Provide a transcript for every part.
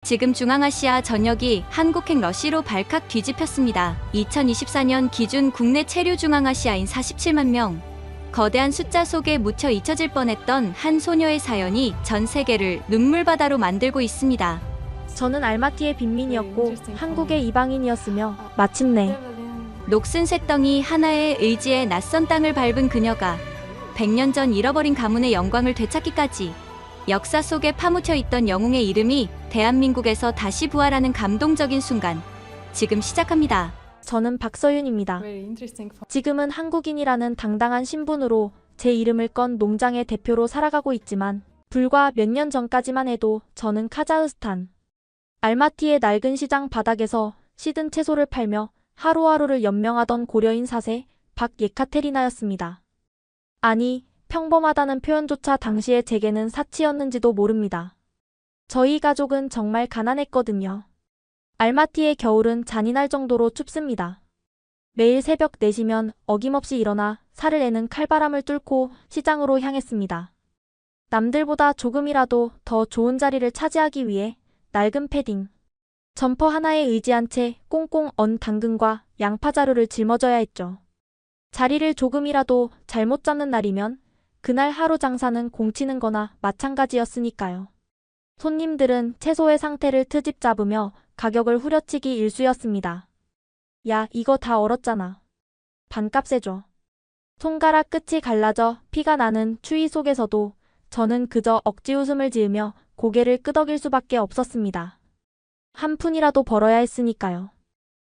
지금 중앙아시아 전역이 한국행 러시로 발칵 뒤집혔습니다. 2024년 기준 국내 체류 중앙아시아인 47만 명. 거대한 숫자 속에 묻혀 잊혀질 뻔했던 한 소녀의 사연이 전 세계를 눈물바다로 만들고 있습니다. 저는 알마티의 빈민이었고 한국의 이방인이었으며 마침내 녹슨 쇳덩이 하나의 의지에 낯선 땅을 밟은 그녀가 100년 전 잃어버린 가문의 영광을 되찾기까지 역사 속에 파묻혀 있던 영웅의 이름이 대한민국에서 다시 부활하는 감동적인 순간, 지금 시작합니다. 저는 박서윤입니다. 지금은 한국인이라는 당당한 신분으로 제 이름을 건 농장의 대표로 살아가고 있지만 불과 몇 년 전까지만 해도 저는 카자흐스탄 알마티의 낡은 시장 바닥에서 시든 채소를 팔며 하루하루를 연명하던 고려인 4세 박예카테리나였습니다. 아니, 평범하다는 표현조차 당시에 제게는 사치였는지도 모릅니다. 저희 가족은 정말 가난했거든요. 알마티의 겨울은 잔인할 정도로 춥습니다. 매일 새벽 4시면 어김없이 일어나 살을 내는 칼바람을 뚫고 시장으로 향했습니다. 남들보다 조금이라도 더 좋은 자리를 차지하기 위해 낡은 패딩, 점퍼 하나에 의지한 채 꽁꽁 언 당근과 양파 자루를 짊어져야 했죠. 자리를 조금이라도 잘못 잡는 날이면 그날 하루 장사는 공치는 거나 마찬가지였으니까요. 손님들은 채소의 상태를 트집 잡으며 가격을 후려치기 일쑤였습니다. 야, 이거 다 얼었잖아. 반값에 줘. 손가락 끝이 갈라져 피가 나는 추위 속에서도 저는 그저 억지 웃음을 지으며 고개를 끄덕일 수밖에 없었습니다. 한 푼이라도 벌어야 했으니까요.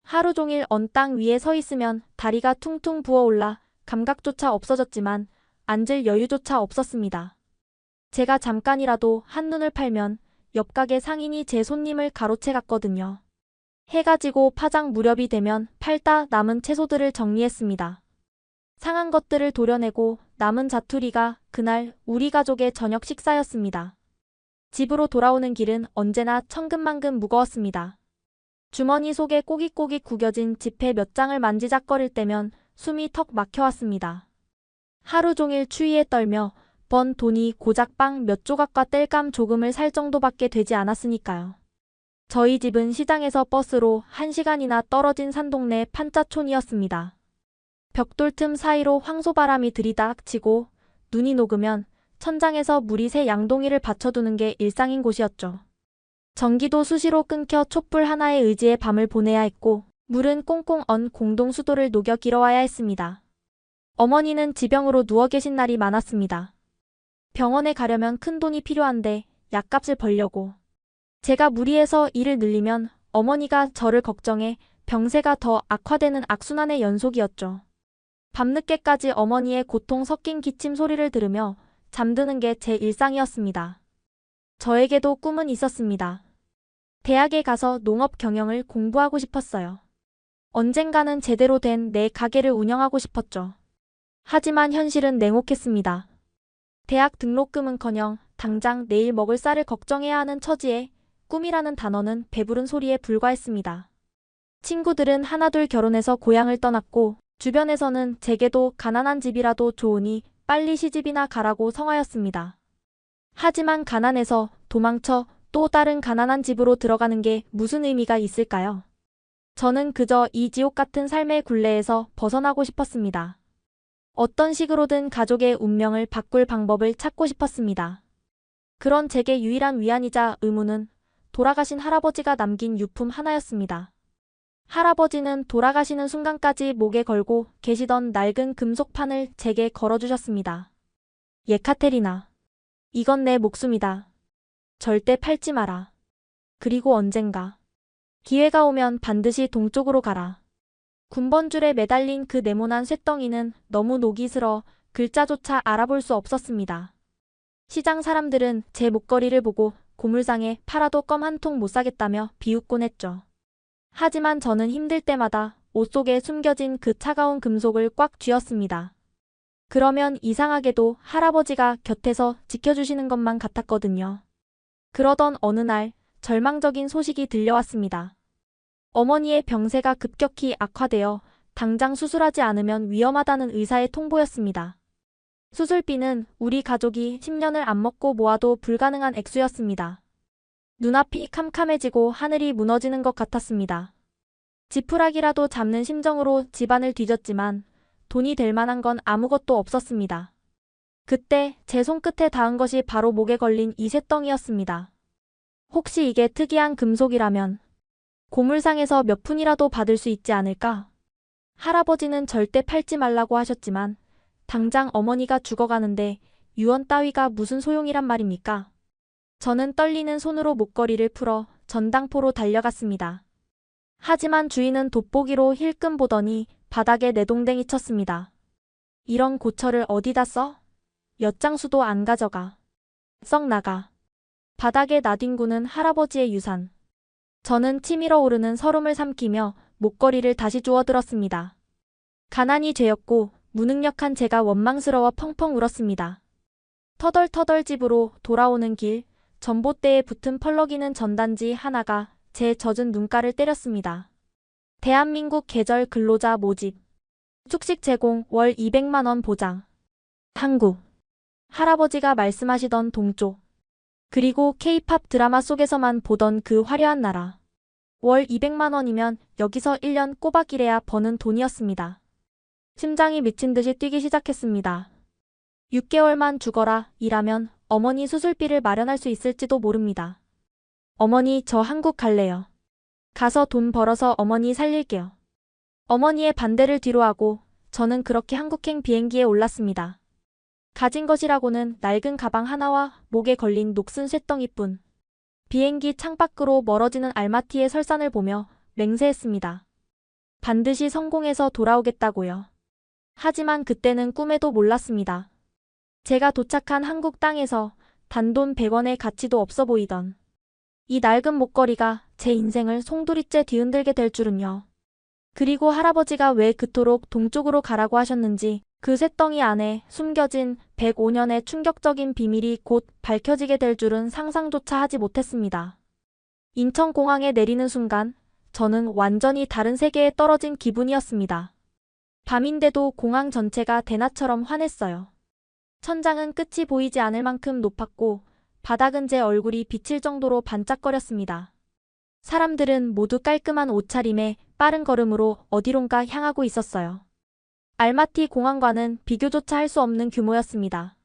하루 종일 언 땅 위에 서 있으면 다리가 퉁퉁 부어올라 감각조차 없어졌지만 앉을 여유조차 없었습니다. 제가 잠깐이라도 한눈을 팔면 옆 가게 상인이 제 손님을 가로채 갔거든요. 해가 지고 파장 무렵이 되면 팔다 남은 채소들을 정리했습니다. 상한 것들을 도려내고 남은 자투리가 그날 우리 가족의 저녁 식사였습니다. 집으로 돌아오는 길은 언제나 천근만근 무거웠습니다. 주머니 속에 꼬깃꼬깃 구겨진 지폐 몇 장을 만지작거릴 때면 숨이 턱 막혀왔습니다. 하루 종일 추위에 떨며 번 돈이 고작 빵 몇 조각과 땔감 조금을 살 정도밖에 되지 않았으니까요. 저희 집은 시장에서 버스로 1시간이나 떨어진 산동네 판자촌이었습니다. 벽돌 틈 사이로 황소바람이 들이닥치고 눈이 녹으면 천장에서 물이 새 양동이를 받쳐두는 게 일상인 곳이었죠. 전기도 수시로 끊겨 촛불 하나에 의지해 밤을 보내야 했고 물은 꽁꽁 언 공동 수도를 녹여 길어와야 했습니다. 어머니는 지병으로 누워 계신 날이 많았습니다. 병원에 가려면 큰 돈이 필요한데 약값을 벌려고. 제가 무리해서 일을 늘리면 어머니가 저를 걱정해 병세가 더 악화되는 악순환의 연속이었죠. 밤늦게까지 어머니의 고통 섞인 기침 소리를 들으며 잠드는 게 제 일상이었습니다. 저에게도 꿈은 있었습니다. 대학에 가서 농업 경영을 공부하고 싶었어요. 언젠가는 제대로 된 내 가게를 운영하고 싶었죠. 하지만 현실은 냉혹했습니다. 대학 등록금은커녕 당장 내일 먹을 쌀을 걱정해야 하는 처지에 꿈이라는 단어는 배부른 소리에 불과했습니다. 친구들은 하나둘 결혼해서 고향을 떠났고 주변에서는 제게도 가난한 집이라도 좋으니 빨리 시집이나 가라고 성하였습니다. 하지만 가난해서 도망쳐 또 다른 가난한 집으로 들어가는 게 무슨 의미가 있을까요? 저는 그저 이 지옥 같은 삶의 굴레에서 벗어나고 싶었습니다. 어떤 식으로든 가족의 운명을 바꿀 방법을 찾고 싶었습니다. 그런 제게 유일한 위안이자 의무는 돌아가신 할아버지가 남긴 유품 하나였습니다. 할아버지는 돌아가시는 순간까지 목에 걸고 계시던 낡은 금속판을 제게 걸어주셨습니다. 예카테리나, 이건 내 목숨이다. 절대 팔지 마라. 그리고 언젠가 기회가 오면 반드시 동쪽으로 가라. 군번줄에 매달린 그 네모난 쇳덩이는 너무 녹이 슬어 글자조차 알아볼 수 없었습니다. 시장 사람들은 제 목걸이를 보고 고물상에 팔아도 껌 한 통 못 사겠다며 비웃곤 했죠. 하지만 저는 힘들 때마다 옷 속에 숨겨진 그 차가운 금속을 꽉 쥐었습니다. 그러면 이상하게도 할아버지가 곁에서 지켜주시는 것만 같았거든요. 그러던 어느 날 절망적인 소식이 들려왔습니다. 어머니의 병세가 급격히 악화되어 당장 수술하지 않으면 위험하다는 의사의 통보였습니다. 수술비는 우리 가족이 10년을 안 먹고 모아도 불가능한 액수였습니다. 눈앞이 캄캄해지고 하늘이 무너지는 것 같았습니다. 지푸라기라도 잡는 심정으로 집안을 뒤졌지만 돈이 될 만한 건 아무것도 없었습니다. 그때 제 손끝에 닿은 것이 바로 목에 걸린 이 쇳덩이였습니다. 혹시 이게 특이한 금속이라면 고물상에서 몇 푼이라도 받을 수 있지 않을까? 할아버지는 절대 팔지 말라고 하셨지만 당장 어머니가 죽어가는데 유언 따위가 무슨 소용이란 말입니까? 저는 떨리는 손으로 목걸이를 풀어 전당포로 달려갔습니다. 하지만 주인은 돋보기로 힐끔 보더니 바닥에 내동댕이 쳤습니다. 이런 고철을 어디다 써? 엿장수도 안 가져가. 썩 나가. 바닥에 나뒹구는 할아버지의 유산. 저는 치밀어 오르는 서름을 삼키며 목걸이를 다시 주워들었습니다. 가난이 죄였고 무능력한 제가 원망스러워 펑펑 울었습니다. 터덜터덜 집으로 돌아오는 길, 전봇대에 붙은 펄럭이는 전단지 하나가 제 젖은 눈가를 때렸습니다. 대한민국 계절 근로자 모집. 숙식 제공 월 200만 원 보장. 한국. 할아버지가 말씀하시던 동쪽. 그리고 K-팝 드라마 속에서만 보던 그 화려한 나라. 월 200만 원이면 여기서 1년 꼬박 일해야 버는 돈이었습니다. 심장이 미친 듯이 뛰기 시작했습니다. 6개월만 죽어라 일하면 어머니 수술비를 마련할 수 있을지도 모릅니다. 어머니 저 한국 갈래요. 가서 돈 벌어서 어머니 살릴게요. 어머니의 반대를 뒤로하고 저는 그렇게 한국행 비행기에 올랐습니다. 가진 것이라고는 낡은 가방 하나와 목에 걸린 녹슨 쇳덩이뿐. 비행기 창밖으로 멀어지는 알마티의 설산을 보며 맹세했습니다. 반드시 성공해서 돌아오겠다고요. 하지만 그때는 꿈에도 몰랐습니다. 제가 도착한 한국 땅에서 단돈 100원의 가치도 없어 보이던 이 낡은 목걸이가 제 인생을 송두리째 뒤흔들게 될 줄은요. 그리고 할아버지가 왜 그토록 동쪽으로 가라고 하셨는지 그 쇳덩이 안에 숨겨진 105년의 충격적인 비밀이 곧 밝혀지게 될 줄은 상상조차 하지 못했습니다. 인천공항에 내리는 순간 저는 완전히 다른 세계에 떨어진 기분이었습니다. 밤인데도 공항 전체가 대낮처럼 환했어요. 천장은 끝이 보이지 않을 만큼 높았고 바닥은 제 얼굴이 비칠 정도로 반짝거렸습니다. 사람들은 모두 깔끔한 옷차림에 빠른 걸음으로 어디론가 향하고 있었어요. 알마티 공항과는 비교조차 할 수 없는 규모였습니다.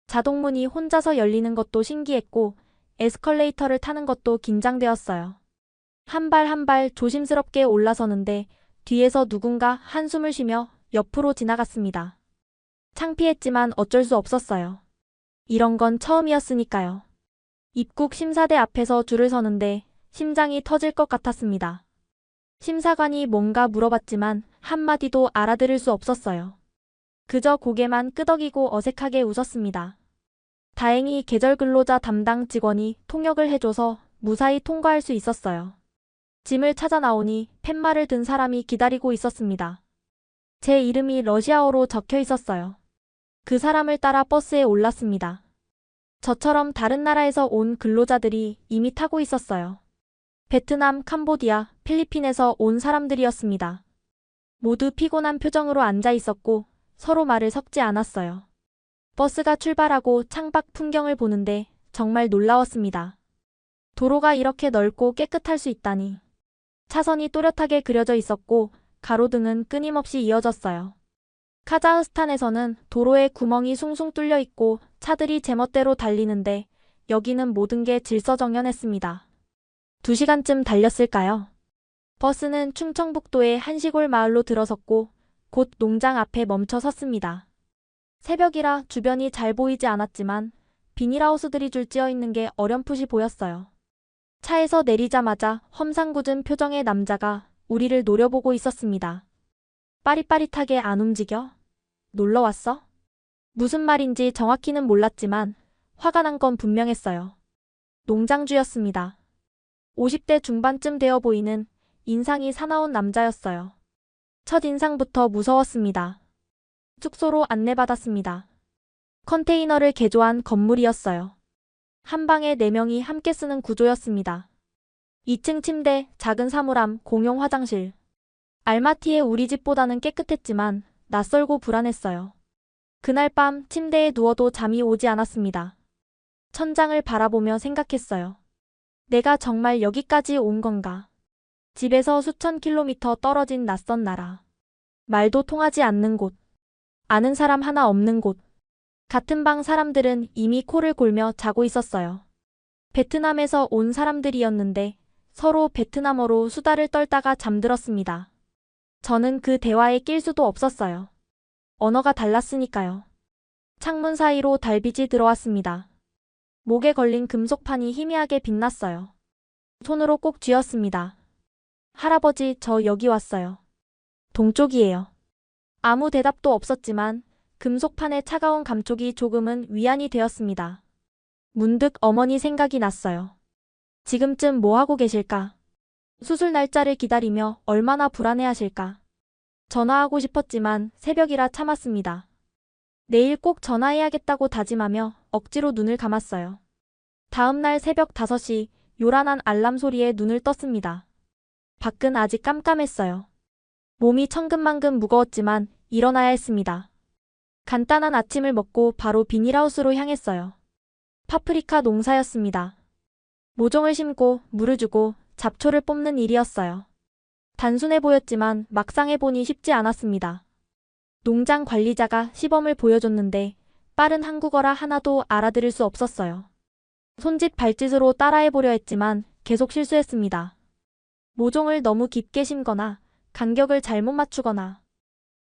자동문이 혼자서 열리는 것도 신기했고 에스컬레이터를 타는 것도 긴장되었어요. 한 발 한 발 조심스럽게 올라서는데 뒤에서 누군가 한숨을 쉬며 옆으로 지나갔습니다. 창피했지만 어쩔 수 없었어요. 이런 건 처음이었으니까요. 입국 심사대 앞에서 줄을 서는데 심장이 터질 것 같았습니다. 심사관이 뭔가 물어봤지만 한마디도 알아들을 수 없었어요. 그저 고개만 끄덕이고 어색하게 웃었습니다. 다행히 계절근로자 담당 직원이 통역을 해줘서 무사히 통과할 수 있었어요. 짐을 찾아 나오니 팻말을 든 사람이 기다리고 있었습니다. 제 이름이 러시아어로 적혀 있었어요. 그 사람을 따라 버스에 올랐습니다. 저처럼 다른 나라에서 온 근로자들이 이미 타고 있었어요. 베트남, 캄보디아, 필리핀에서 온 사람들이었습니다. 모두 피곤한 표정으로 앉아 있었고 서로 말을 섞지 않았어요. 버스가 출발하고 창밖 풍경을 보는데 정말 놀라웠습니다. 도로가 이렇게 넓고 깨끗할 수 있다니. 차선이 또렷하게 그려져 있었고 가로등은 끊임없이 이어졌어요. 카자흐스탄에서는 도로에 구멍이 숭숭 뚫려 있고 차들이 제멋대로 달리는데 여기는 모든 게 질서정연했습니다. 2시간쯤 달렸을까요? 버스는 충청북도의 한 시골 마을로 들어섰고 곧 농장 앞에 멈춰 섰습니다. 새벽이라 주변이 잘 보이지 않았지만 비닐하우스들이 줄지어 있는 게 어렴풋이 보였어요. 차에서 내리자마자 험상궂은 표정의 남자가 우리를 노려보고 있었습니다. 빠릿빠릿하게 안 움직여? 놀러 왔어? 무슨 말인지 정확히는 몰랐지만 화가 난 건 분명했어요. 농장주였습니다. 50대 중반쯤 되어 보이는 인상이 사나운 남자였어요. 첫인상부터 무서웠습니다. 숙소로 안내받았습니다. 컨테이너를 개조한 건물이었어요. 한 방에 4명이 함께 쓰는 구조였습니다. 2층 침대, 작은 사물함, 공용 화장실. 알마티의 우리 집보다는 깨끗했지만 낯설고 불안했어요. 그날 밤 침대에 누워도 잠이 오지 않았습니다. 천장을 바라보며 생각했어요. 내가 정말 여기까지 온 건가? 집에서 수천 킬로미터 떨어진 낯선 나라. 말도 통하지 않는 곳. 아는 사람 하나 없는 곳. 같은 방 사람들은 이미 코를 골며 자고 있었어요. 베트남에서 온 사람들이었는데 서로 베트남어로 수다를 떨다가 잠들었습니다. 저는 그 대화에 낄 수도 없었어요. 언어가 달랐으니까요. 창문 사이로 달빛이 들어왔습니다. 목에 걸린 금속판이 희미하게 빛났어요. 손으로 꼭 쥐었습니다. 할아버지, 저 여기 왔어요. 동쪽이에요. 아무 대답도 없었지만 금속판의 차가운 감촉이 조금은 위안이 되었습니다. 문득 어머니 생각이 났어요. 지금쯤 뭐 하고 계실까? 수술 날짜를 기다리며 얼마나 불안해하실까? 전화하고 싶었지만 새벽이라 참았습니다. 내일 꼭 전화해야겠다고 다짐하며 억지로 눈을 감았어요. 다음 날 새벽 5시 요란한 알람 소리에 눈을 떴습니다. 밖은 아직 깜깜했어요. 몸이 천근만근 무거웠지만 일어나야 했습니다. 간단한 아침을 먹고 바로 비닐하우스로 향했어요. 파프리카 농사였습니다. 모종을 심고 물을 주고 잡초를 뽑는 일이었어요. 단순해 보였지만 막상 해보니 쉽지 않았습니다. 농장 관리자가 시범을 보여줬는데 빠른 한국어라 하나도 알아들을 수 없었어요. 손짓 발짓으로 따라해보려 했지만 계속 실수했습니다. 모종을 너무 깊게 심거나 간격을 잘못 맞추거나.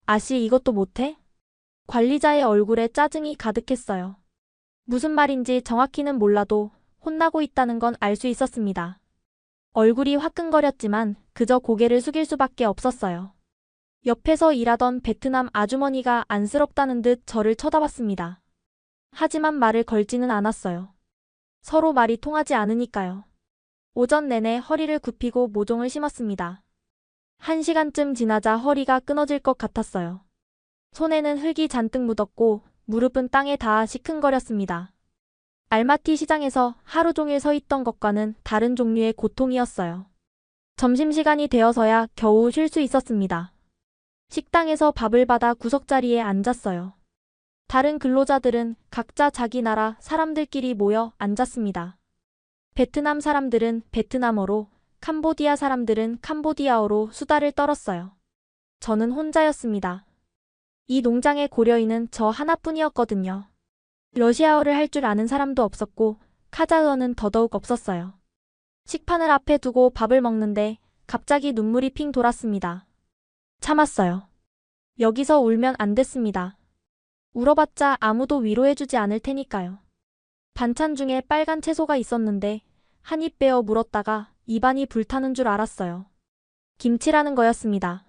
아씨, 이것도 못해? 관리자의 얼굴에 짜증이 가득했어요. 무슨 말인지 정확히는 몰라도 혼나고 있다는 건 알 수 있었습니다. 얼굴이 화끈거렸지만 그저 고개를 숙일 수밖에 없었어요. 옆에서 일하던 베트남 아주머니가 안쓰럽다는 듯 저를 쳐다봤습니다. 하지만 말을 걸지는 않았어요. 서로 말이 통하지 않으니까요. 오전 내내 허리를 굽히고 모종을 심었습니다. 1시간쯤 지나자 허리가 끊어질 것 같았어요. 손에는 흙이 잔뜩 묻었고 무릎은 땅에 닿아 시큰거렸습니다. 알마티 시장에서 하루 종일 서 있던 것과는 다른 종류의 고통이었어요. 점심시간이 되어서야 겨우 쉴 수 있었습니다. 식당에서 밥을 받아 구석자리에 앉았어요. 다른 근로자들은 각자 자기 나라 사람들끼리 모여 앉았습니다. 베트남 사람들은 베트남어로, 캄보디아 사람들은 캄보디아어로 수다를 떨었어요. 저는 혼자였습니다. 이 농장의 고려인은 저 하나뿐이었거든요. 러시아어를 할 줄 아는 사람도 없었고 카자흐어는 더더욱 없었어요. 식판을 앞에 두고 밥을 먹는데 갑자기 눈물이 핑 돌았습니다. 참았어요. 여기서 울면 안 됐습니다. 울어봤자 아무도 위로해주지 않을 테니까요. 반찬 중에 빨간 채소가 있었는데 한 입 베어 물었다가 입안이 불타는 줄 알았어요. 김치라는 거였습니다.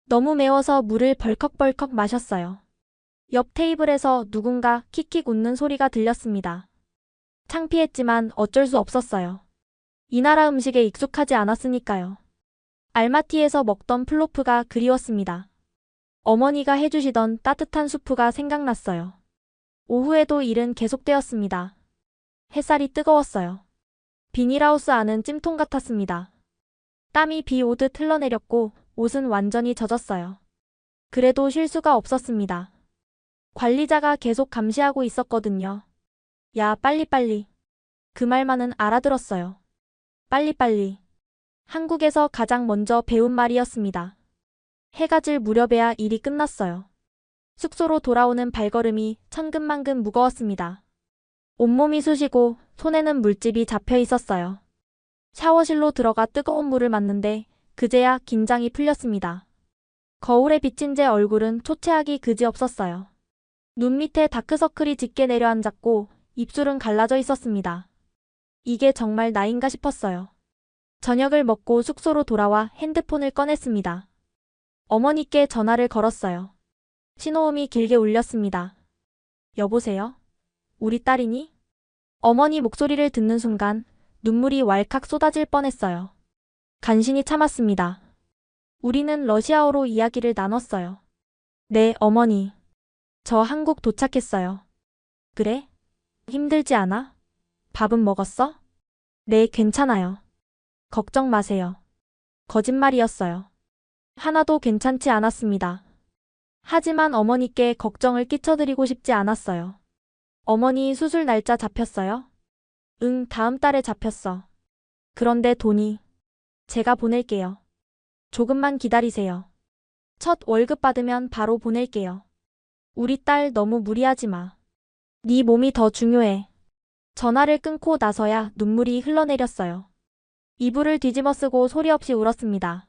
너무 매워서 물을 벌컥벌컥 마셨어요. 옆 테이블에서 누군가 킥킥 웃는 소리가 들렸습니다. 창피했지만 어쩔 수 없었어요. 이 나라 음식에 익숙하지 않았으니까요. 알마티에서 먹던 플로프가 그리웠습니다. 어머니가 해주시던 따뜻한 수프가 생각났어요. 오후에도 일은 계속되었습니다. 햇살이 뜨거웠어요. 비닐하우스 안은 찜통 같았습니다. 땀이 비 오듯 흘러내렸고 옷은 완전히 젖었어요. 그래도 쉴 수가 없었습니다. 관리자가 계속 감시하고 있었거든요. 야, 빨리빨리. 그 말만은 알아들었어요. 빨리빨리. 한국에서 가장 먼저 배운 말이었습니다. 해가 질 무렵에야 일이 끝났어요. 숙소로 돌아오는 발걸음이 천근만근 무거웠습니다. 온몸이 쑤시고 손에는 물집이 잡혀 있었어요. 샤워실로 들어가 뜨거운 물을 맞는데 그제야 긴장이 풀렸습니다. 거울에 비친 제 얼굴은 초췌하기 그지없었어요. 눈 밑에 다크서클이 짙게 내려앉았고 입술은 갈라져 있었습니다. 이게 정말 나인가 싶었어요. 저녁을 먹고 숙소로 돌아와 핸드폰을 꺼냈습니다. 어머니께 전화를 걸었어요. 신호음이 길게 울렸습니다. 여보세요? 우리 딸이니? 어머니 목소리를 듣는 순간 눈물이 왈칵 쏟아질 뻔했어요. 간신히 참았습니다. 우리는 러시아어로 이야기를 나눴어요. 네, 어머니. 저 한국 도착했어요. 그래? 힘들지 않아? 밥은 먹었어? 네, 괜찮아요. 걱정 마세요. 거짓말이었어요. 하나도 괜찮지 않았습니다. 하지만 어머니께 걱정을 끼쳐드리고 싶지 않았어요. 어머니 수술 날짜 잡혔어요? 응, 다음 달에 잡혔어. 그런데 돈이 제가 보낼게요. 조금만 기다리세요. 첫 월급 받으면 바로 보낼게요. 우리 딸 너무 무리하지 마. 네 몸이 더 중요해. 전화를 끊고 나서야 눈물이 흘러내렸어요. 이불을 뒤집어 쓰고 소리 없이 울었습니다.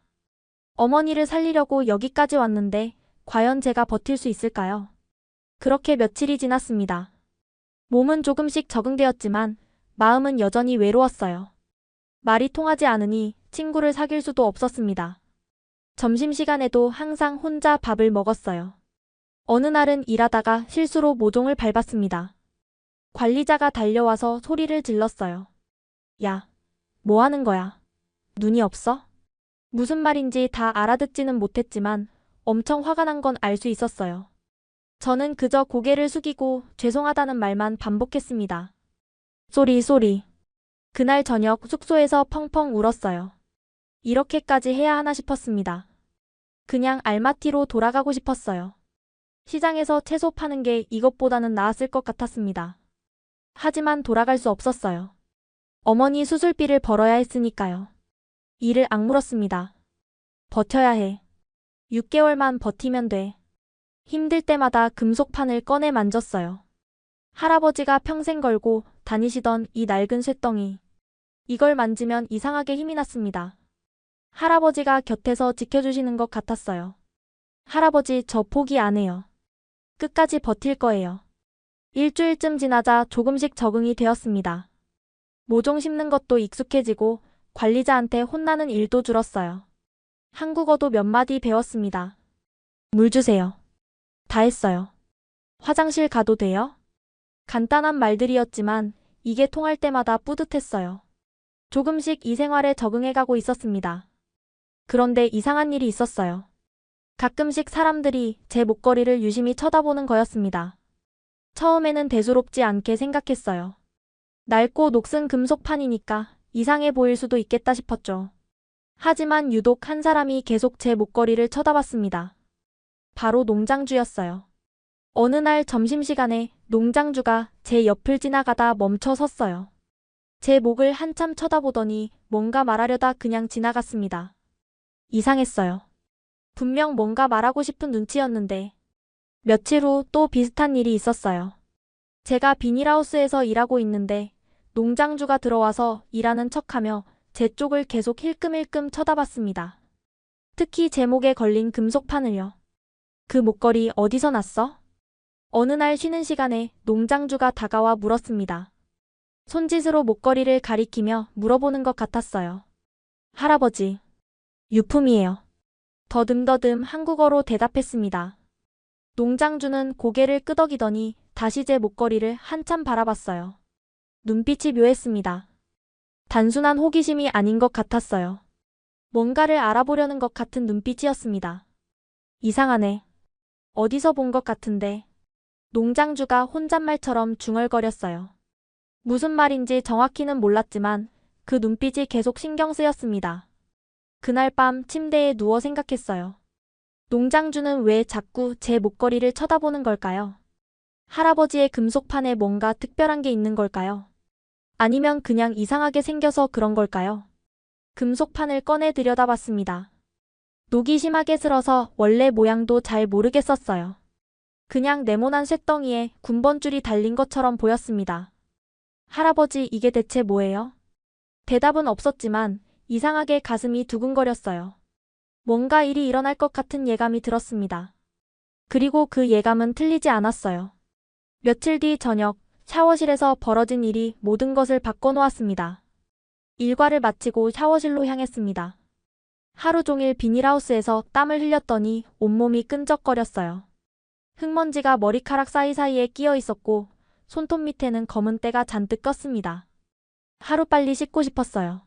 어머니를 살리려고 여기까지 왔는데 과연 제가 버틸 수 있을까요? 그렇게 며칠이 지났습니다. 몸은 조금씩 적응되었지만 마음은 여전히 외로웠어요. 말이 통하지 않으니 친구를 사귈 수도 없었습니다. 점심시간에도 항상 혼자 밥을 먹었어요. 어느 날은 일하다가 실수로 모종을 밟았습니다. 관리자가 달려와서 소리를 질렀어요. 야, 뭐 하는 거야? 눈이 없어? 무슨 말인지 다 알아듣지는 못했지만 엄청 화가 난 건 알 수 있었어요. 저는 그저 고개를 숙이고 죄송하다는 말만 반복했습니다. 쏘리. 그날 저녁 숙소에서 펑펑 울었어요. 이렇게까지 해야 하나 싶었습니다. 그냥 알마티로 돌아가고 싶었어요. 시장에서 채소 파는 게 이것보다는 나았을 것 같았습니다. 하지만 돌아갈 수 없었어요. 어머니 수술비를 벌어야 했으니까요. 이를 악물었습니다. 버텨야 해. 6개월만 버티면 돼. 힘들 때마다 금속판을 꺼내 만졌어요. 할아버지가 평생 걸고 다니시던 이 낡은 쇳덩이. 이걸 만지면 이상하게 힘이 났습니다. 할아버지가 곁에서 지켜주시는 것 같았어요. 할아버지, 저 포기 안 해요. 끝까지 버틸 거예요. 일주일쯤 지나자 조금씩 적응이 되었습니다. 모종 씹는 것도 익숙해지고 관리자한테 혼나는 일도 줄었어요. 한국어도 몇 마디 배웠습니다. 물 주세요. 다 했어요. 화장실 가도 돼요? 간단한 말들이었지만 이게 통할 때마다 뿌듯했어요. 조금씩 이 생활에 적응해가고 있었습니다. 그런데 이상한 일이 있었어요. 가끔씩 사람들이 제 목걸이를 유심히 쳐다보는 거였습니다. 처음에는 대수롭지 않게 생각했어요. 낡고 녹슨 금속판이니까 이상해 보일 수도 있겠다 싶었죠. 하지만 유독 한 사람이 계속 제 목걸이를 쳐다봤습니다. 바로 농장주였어요. 어느 날 점심시간에 농장주가 제 옆을 지나가다 멈춰 섰어요. 제 목을 한참 쳐다보더니 뭔가 말하려다 그냥 지나갔습니다. 이상했어요. 분명 뭔가 말하고 싶은 눈치였는데 며칠 후 또 비슷한 일이 있었어요. 제가 비닐하우스에서 일하고 있는데 농장주가 들어와서 일하는 척하며 제 쪽을 계속 힐끔힐끔 쳐다봤습니다. 특히 제 목에 걸린 금속판을요. 그 목걸이 어디서 났어? 어느 날 쉬는 시간에 농장주가 다가와 물었습니다. 손짓으로 목걸이를 가리키며 물어보는 것 같았어요. 할아버지, 유품이에요. 더듬더듬 한국어로 대답했습니다. 농장주는 고개를 끄덕이더니 다시 제 목걸이를 한참 바라봤어요. 눈빛이 묘했습니다. 단순한 호기심이 아닌 것 같았어요. 뭔가를 알아보려는 것 같은 눈빛이었습니다. 이상하네. 어디서 본 것 같은데. 농장주가 혼잣말처럼 중얼거렸어요. 무슨 말인지 정확히는 몰랐지만 그 눈빛이 계속 신경 쓰였습니다. 그날 밤 침대에 누워 생각했어요. 농장주는 왜 자꾸 제 목걸이를 쳐다보는 걸까요? 할아버지의 금속판에 뭔가 특별한 게 있는 걸까요? 아니면 그냥 이상하게 생겨서 그런 걸까요? 금속판을 꺼내 들여다봤습니다. 녹이 심하게 슬어서 원래 모양도 잘 모르겠었어요. 그냥 네모난 쇳덩이에 군번줄이 달린 것처럼 보였습니다. 할아버지, 이게 대체 뭐예요? 대답은 없었지만 이상하게 가슴이 두근거렸어요. 뭔가 일이 일어날 것 같은 예감이 들었습니다. 그리고 그 예감은 틀리지 않았어요. 며칠 뒤 저녁, 샤워실에서 벌어진 일이 모든 것을 바꿔놓았습니다. 일과를 마치고 샤워실로 향했습니다. 하루 종일 비닐하우스에서 땀을 흘렸더니 온몸이 끈적거렸어요. 흙먼지가 머리카락 사이사이에 끼어 있었고 손톱 밑에는 검은 때가 잔뜩 꼈습니다. 하루빨리 씻고 싶었어요.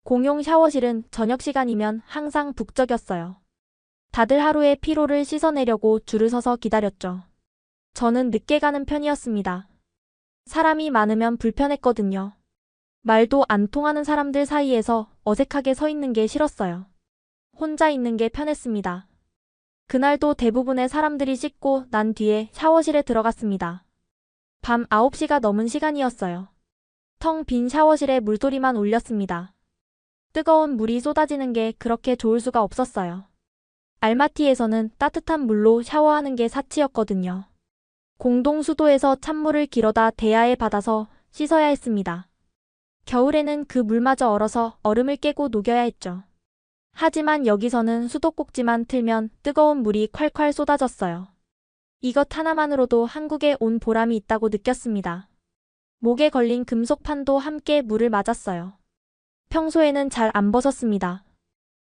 공용 샤워실은 저녁 시간이면 항상 북적였어요. 다들 하루의 피로를 씻어내려고 줄을 서서 기다렸죠. 저는 늦게 가는 편이었습니다. 사람이 많으면 불편했거든요. 말도 안 통하는 사람들 사이에서 어색하게 서 있는 게 싫었어요. 혼자 있는 게 편했습니다. 그날도 대부분의 사람들이 씻고 난 뒤에 샤워실에 들어갔습니다. 밤 9시가 넘은 시간이었어요. 텅 빈 샤워실에 물소리만 울렸습니다. 뜨거운 물이 쏟아지는 게 그렇게 좋을 수가 없었어요. 알마티에서는 따뜻한 물로 샤워하는 게 사치였거든요. 공동수도에서 찬물을 길어다 대야에 받아서 씻어야 했습니다. 겨울에는 그 물마저 얼어서 얼음을 깨고 녹여야 했죠. 하지만 여기서는 수도꼭지만 틀면 뜨거운 물이 콸콸 쏟아졌어요. 이것 하나만으로도 한국에 온 보람이 있다고 느꼈습니다. 목에 걸린 금속판도 함께 물을 맞았어요. 평소에는 잘 안 벗었습니다.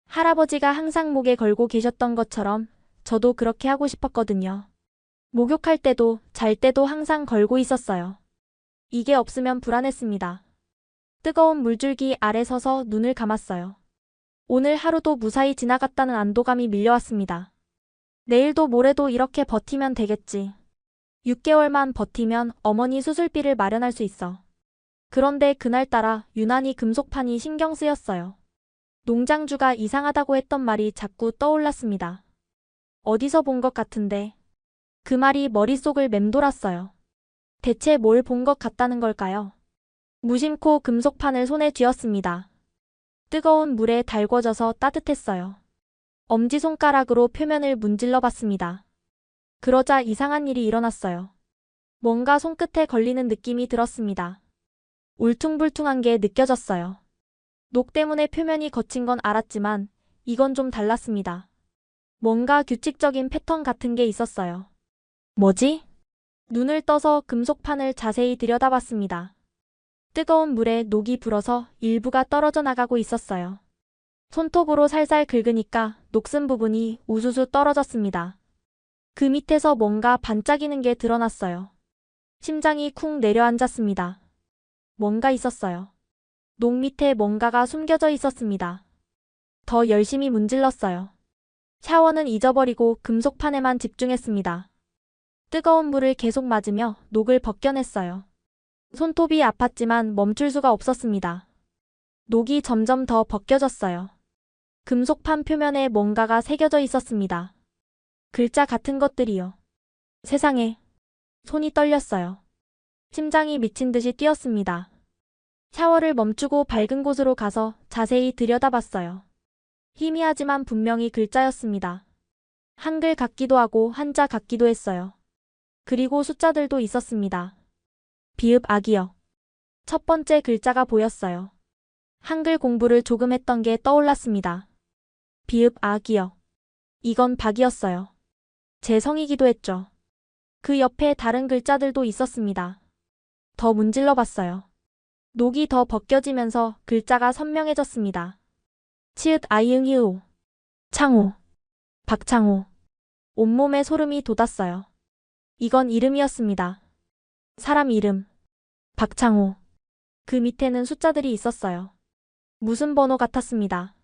할아버지가 항상 목에 걸고 계셨던 것처럼 저도 그렇게 하고 싶었거든요. 목욕할 때도 잘 때도 항상 걸고 있었어요. 이게 없으면 불안했습니다. 뜨거운 물줄기 아래 서서 눈을 감았어요. 오늘 하루도 무사히 지나갔다는 안도감이 밀려왔습니다. 내일도 모레도 이렇게 버티면 되겠지. 6개월만 버티면 어머니 수술비를 마련할 수 있어. 그런데 그날따라 유난히 금속판이 신경 쓰였어요. 농장주가 이상하다고 했던 말이 자꾸 떠올랐습니다. 어디서 본 것 같은데. 그 말이 머릿속을 맴돌았어요. 대체 뭘 본 것 같다는 걸까요? 무심코 금속판을 손에 쥐었습니다. 뜨거운 물에 달궈져서 따뜻했어요. 엄지손가락으로 표면을 문질러 봤습니다. 그러자 이상한 일이 일어났어요. 뭔가 손끝에 걸리는 느낌이 들었습니다. 울퉁불퉁한 게 느껴졌어요. 녹 때문에 표면이 거친 건 알았지만 이건 좀 달랐습니다. 뭔가 규칙적인 패턴 같은 게 있었어요. 뭐지? 눈을 떠서 금속판을 자세히 들여다봤습니다. 뜨거운 물에 녹이 불어서 일부가 떨어져 나가고 있었어요. 손톱으로 살살 긁으니까 녹슨 부분이 우수수 떨어졌습니다. 그 밑에서 뭔가 반짝이는 게 드러났어요. 심장이 쿵 내려앉았습니다. 뭔가 있었어요. 녹 밑에 뭔가가 숨겨져 있었습니다. 더 열심히 문질렀어요. 샤워는 잊어버리고 금속판에만 집중했습니다. 뜨거운 물을 계속 맞으며 녹을 벗겨냈어요. 손톱이 아팠지만 멈출 수가 없었습니다. 녹이 점점 더 벗겨졌어요. 금속판 표면에 뭔가가 새겨져 있었습니다. 글자 같은 것들이요. 세상에. 손이 떨렸어요. 심장이 미친 듯이 뛰었습니다. 샤워를 멈추고 밝은 곳으로 가서 자세히 들여다봤어요. 희미하지만 분명히 글자였습니다. 한글 같기도 하고 한자 같기도 했어요. 그리고 숫자들도 있었습니다. 비읍 악이요. 첫 번째 글자가 보였어요. 한글 공부를 조금 했던 게 떠올랐습니다. 비읍 악이요. 이건 박이었어요. 제 성이기도 했죠. 그 옆에 다른 글자들도 있었습니다. 더 문질러 봤어요. 녹이 더 벗겨지면서 글자가 선명해졌습니다. 치읓 아이응이우. 창호. 박창호. 온몸에 소름이 돋았어요. 이건 이름이었습니다. 사람 이름. 박창호. 그 밑에는 숫자들이 있었어요. 무슨 번호 같았습니다.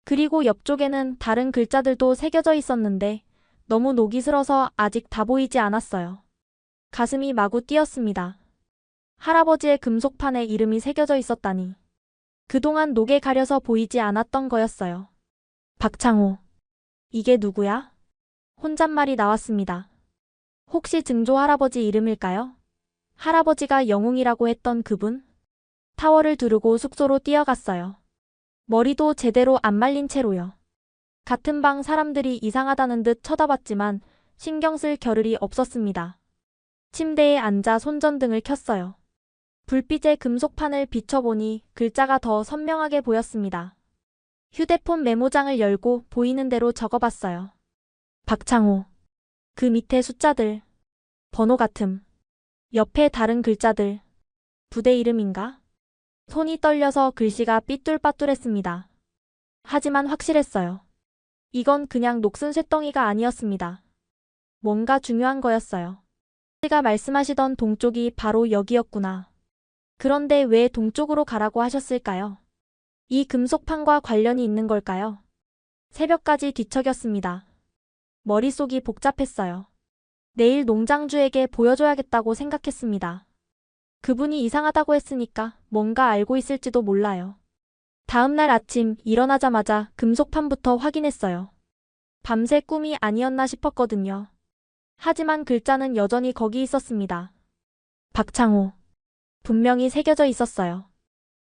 그리고 옆쪽에는 다른 글자들도 새겨져 있었는데 너무 녹이 슬어서 아직 다 보이지 않았어요. 가슴이 마구 뛰었습니다. 할아버지의 금속판에 이름이 새겨져 있었다니. 그동안 녹에 가려서 보이지 않았던 거였어요. 박창호. 이게 누구야? 혼잣말이 나왔습니다. 혹시 증조 할아버지 이름일까요? 할아버지가 영웅이라고 했던 그분? 타월을 두르고 숙소로 뛰어갔어요. 머리도 제대로 안 말린 채로요. 같은 방 사람들이 이상하다는 듯 쳐다봤지만 신경 쓸 겨를이 없었습니다. 침대에 앉아 손전등을 켰어요. 불빛에 금속판을 비춰보니 글자가 더 선명하게 보였습니다. 휴대폰 메모장을 열고 보이는 대로 적어봤어요. 박창호. 그 밑에 숫자들. 번호 같음. 옆에 다른 글자들. 부대 이름인가? 손이 떨려서 글씨가 삐뚤빠뚤했습니다. 하지만 확실했어요. 이건 그냥 녹슨 쇳덩이가 아니었습니다. 뭔가 중요한 거였어요. 제가 말씀하시던 동쪽이 바로 여기였구나. 그런데 왜 동쪽으로 가라고 하셨을까요? 이 금속판과 관련이 있는 걸까요? 새벽까지 뒤척였습니다. 머릿속이 복잡했어요. 내일 농장주에게 보여줘야겠다고 생각했습니다. 그분이 이상하다고 했으니까 뭔가 알고 있을지도 몰라요. 다음날 아침 일어나자마자 금속판부터 확인했어요. 밤새 꿈이 아니었나 싶었거든요. 하지만 글자는 여전히 거기 있었습니다. 박창호. 분명히 새겨져 있었어요.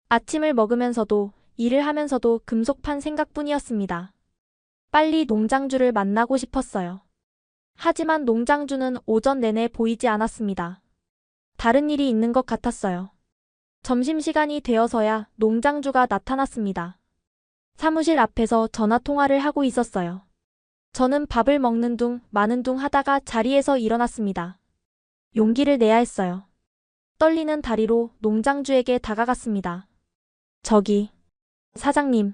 아침을 먹으면서도 일을 하면서도 금속판 생각뿐이었습니다. 빨리 농장주를 만나고 싶었어요. 하지만 농장주는 오전 내내 보이지 않았습니다. 다른 일이 있는 것 같았어요. 점심시간이 되어서야 농장주가 나타났습니다. 사무실 앞에서 전화통화를 하고 있었어요. 저는 밥을 먹는 둥 마는 둥 하다가 자리에서 일어났습니다. 용기를 내야 했어요. 떨리는 다리로 농장주에게 다가갔습니다. 저기, 사장님.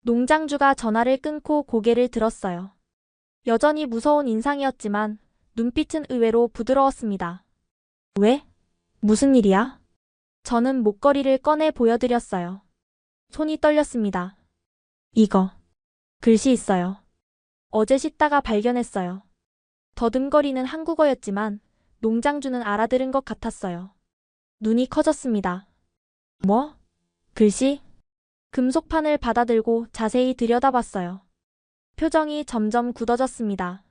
농장주가 전화를 끊고 고개를 들었어요. 여전히 무서운 인상이었지만 눈빛은 의외로 부드러웠습니다. 왜? 무슨 일이야? 저는 목걸이를 꺼내 보여드렸어요. 손이 떨렸습니다. 이거. 글씨 있어요. 어제 씻다가 발견했어요. 더듬거리는 한국어였지만 농장주는 알아들은 것 같았어요. 눈이 커졌습니다. 뭐? 글씨? 금속판을 받아들고 자세히 들여다봤어요. 표정이 점점 굳어졌습니다.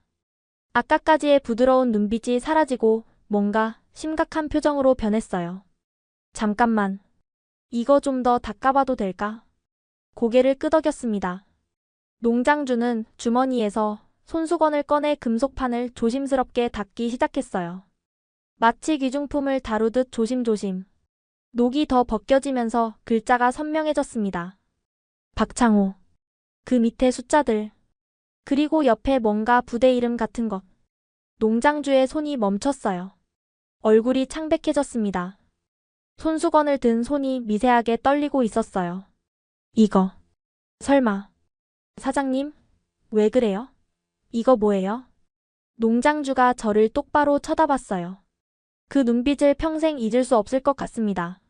아까까지의 부드러운 눈빛이 사라지고 뭔가 심각한 표정으로 변했어요. 잠깐만. 이거 좀 더 닦아봐도 될까? 고개를 끄덕였습니다. 농장주는 주머니에서 손수건을 꺼내 금속판을 조심스럽게 닦기 시작했어요. 마치 귀중품을 다루듯 조심조심. 녹이 더 벗겨지면서 글자가 선명해졌습니다. 박창호. 그 밑에 숫자들. 그리고 옆에 뭔가 부대 이름 같은 것. 농장주의 손이 멈췄어요. 얼굴이 창백해졌습니다. 손수건을 든 손이 미세하게 떨리고 있었어요. 이거. 설마. 사장님? 왜 그래요? 이거 뭐예요? 농장주가 저를 똑바로 쳐다봤어요. 그 눈빛을 평생 잊을 수 없을 것 같습니다.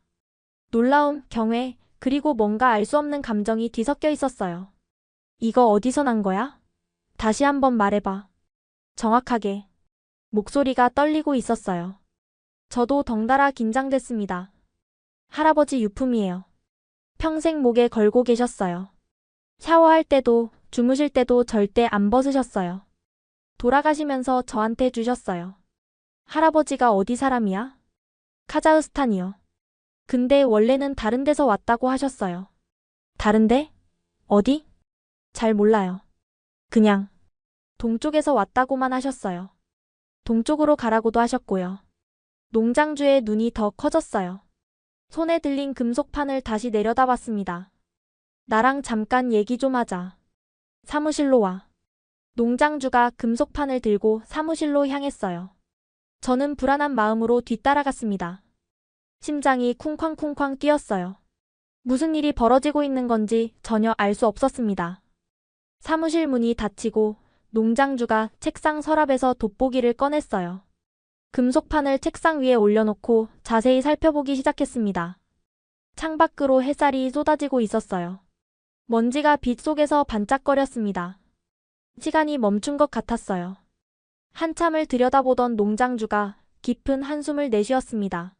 놀라움, 경외, 그리고 뭔가 알 수 없는 감정이 뒤섞여 있었어요. 이거 어디서 난 거야? 다시 한번 말해봐. 정확하게. 목소리가 떨리고 있었어요. 저도 덩달아 긴장됐습니다. 할아버지 유품이에요. 평생 목에 걸고 계셨어요. 샤워할 때도, 주무실 때도 절대 안 벗으셨어요. 돌아가시면서 저한테 주셨어요. 할아버지가 어디 사람이야? 카자흐스탄이요. 근데 원래는 다른 데서 왔다고 하셨어요. 다른데? 어디? 잘 몰라요. 그냥 동쪽에서 왔다고만 하셨어요. 동쪽으로 가라고도 하셨고요. 농장주의 눈이 더 커졌어요. 손에 들린 금속판을 다시 내려다봤습니다. 나랑 잠깐 얘기 좀 하자. 사무실로 와. 농장주가 금속판을 들고 사무실로 향했어요. 저는 불안한 마음으로 뒤따라갔습니다. 심장이 쿵쾅쿵쾅 뛰었어요. 무슨 일이 벌어지고 있는 건지 전혀 알 수 없었습니다. 사무실 문이 닫히고 농장주가 책상 서랍에서 돋보기를 꺼냈어요. 금속판을 책상 위에 올려놓고 자세히 살펴보기 시작했습니다. 창밖으로 햇살이 쏟아지고 있었어요. 먼지가 빛 속에서 반짝거렸습니다. 시간이 멈춘 것 같았어요. 한참을 들여다보던 농장주가 깊은 한숨을 내쉬었습니다.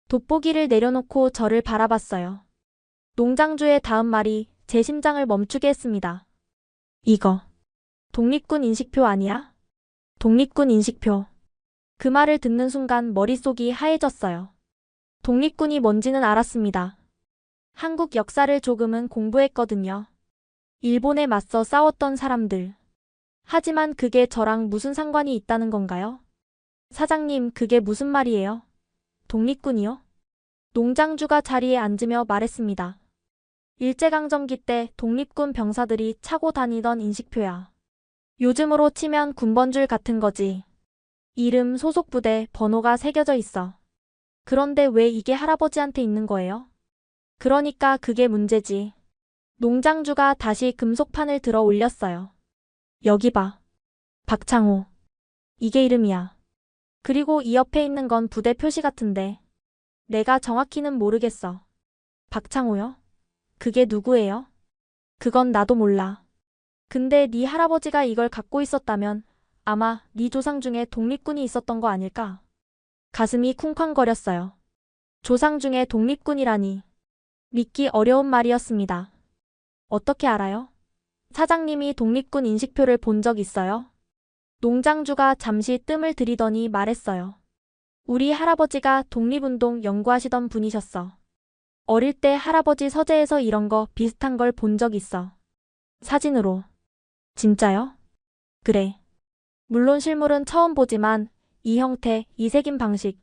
돋보기를 내려놓고 저를 바라봤어요. 농장주의 다음 말이 제 심장을 멈추게 했습니다. 이거. 독립군 인식표 아니야? 독립군 인식표. 그 말을 듣는 순간 머릿속이 하얘졌어요. 독립군이 뭔지는 알았습니다. 한국 역사를 조금은 공부했거든요. 일본에 맞서 싸웠던 사람들. 하지만 그게 저랑 무슨 상관이 있다는 건가요? 사장님, 그게 무슨 말이에요? 독립군이요? 농장주가 자리에 앉으며 말했습니다. 일제강점기 때 독립군 병사들이 차고 다니던 인식표야. 요즘으로 치면 군번줄 같은 거지. 이름, 소속부대, 번호가 새겨져 있어. 그런데 왜 이게 할아버지한테 있는 거예요? 그러니까 그게 문제지. 농장주가 다시 금속판을 들어 올렸어요. 여기 봐. 박창호. 이게 이름이야. 그리고 이 옆에 있는 건 부대 표시 같은데. 내가 정확히는 모르겠어. 박창호요? 그게 누구예요? 그건 나도 몰라. 근데 네 할아버지가 이걸 갖고 있었다면 아마 네 조상 중에 독립군이 있었던 거 아닐까? 가슴이 쿵쾅거렸어요. 조상 중에 독립군이라니. 믿기 어려운 말이었습니다. 어떻게 알아요? 사장님이 독립군 인식표를 본 적 있어요? 농장주가 잠시 뜸을 들이더니 말했어요. 우리 할아버지가 독립운동 연구하시던 분이셨어. 어릴 때 할아버지 서재에서 이런 거 비슷한 걸 본 적 있어. 사진으로. 진짜요? 그래. 물론 실물은 처음 보지만 이 형태, 이 새긴 방식.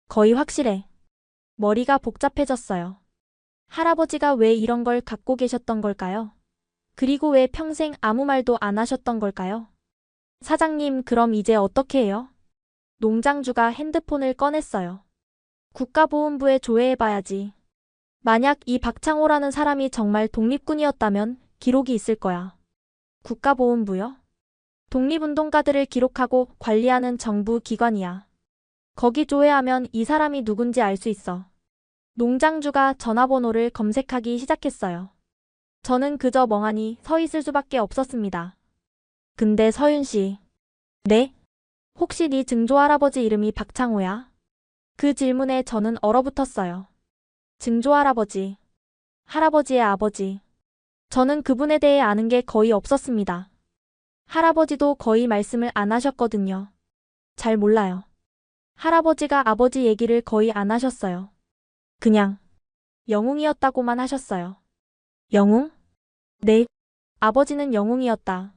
거의 확실해. 머리가 복잡해졌어요. 할아버지가 왜 이런 걸 갖고 계셨던 걸까요? 그리고 왜 평생 아무 말도 안 하셨던 걸까요? 사장님, 그럼 이제 어떻게 해요? 농장주가 핸드폰을 꺼냈어요. 국가보훈부에 조회해봐야지. 만약 이 박창호라는 사람이 정말 독립군이었다면 기록이 있을 거야. 국가보훈부요? 독립운동가들을 기록하고 관리하는 정부 기관이야. 거기 조회하면 이 사람이 누군지 알 수 있어. 농장주가 전화번호를 검색하기 시작했어요. 저는 그저 멍하니 서 있을 수밖에 없었습니다. 근데 서윤 씨. 네? 혹시 네 증조할아버지 이름이 박창호야? 그 질문에 저는 얼어붙었어요. 증조할아버지. 할아버지의 아버지. 저는 그분에 대해 아는 게 거의 없었습니다. 할아버지도 거의 말씀을 안 하셨거든요. 잘 몰라요. 할아버지가 아버지 얘기를 거의 안 하셨어요. 그냥 영웅이었다고만 하셨어요. 영웅? 네. 아버지는 영웅이었다.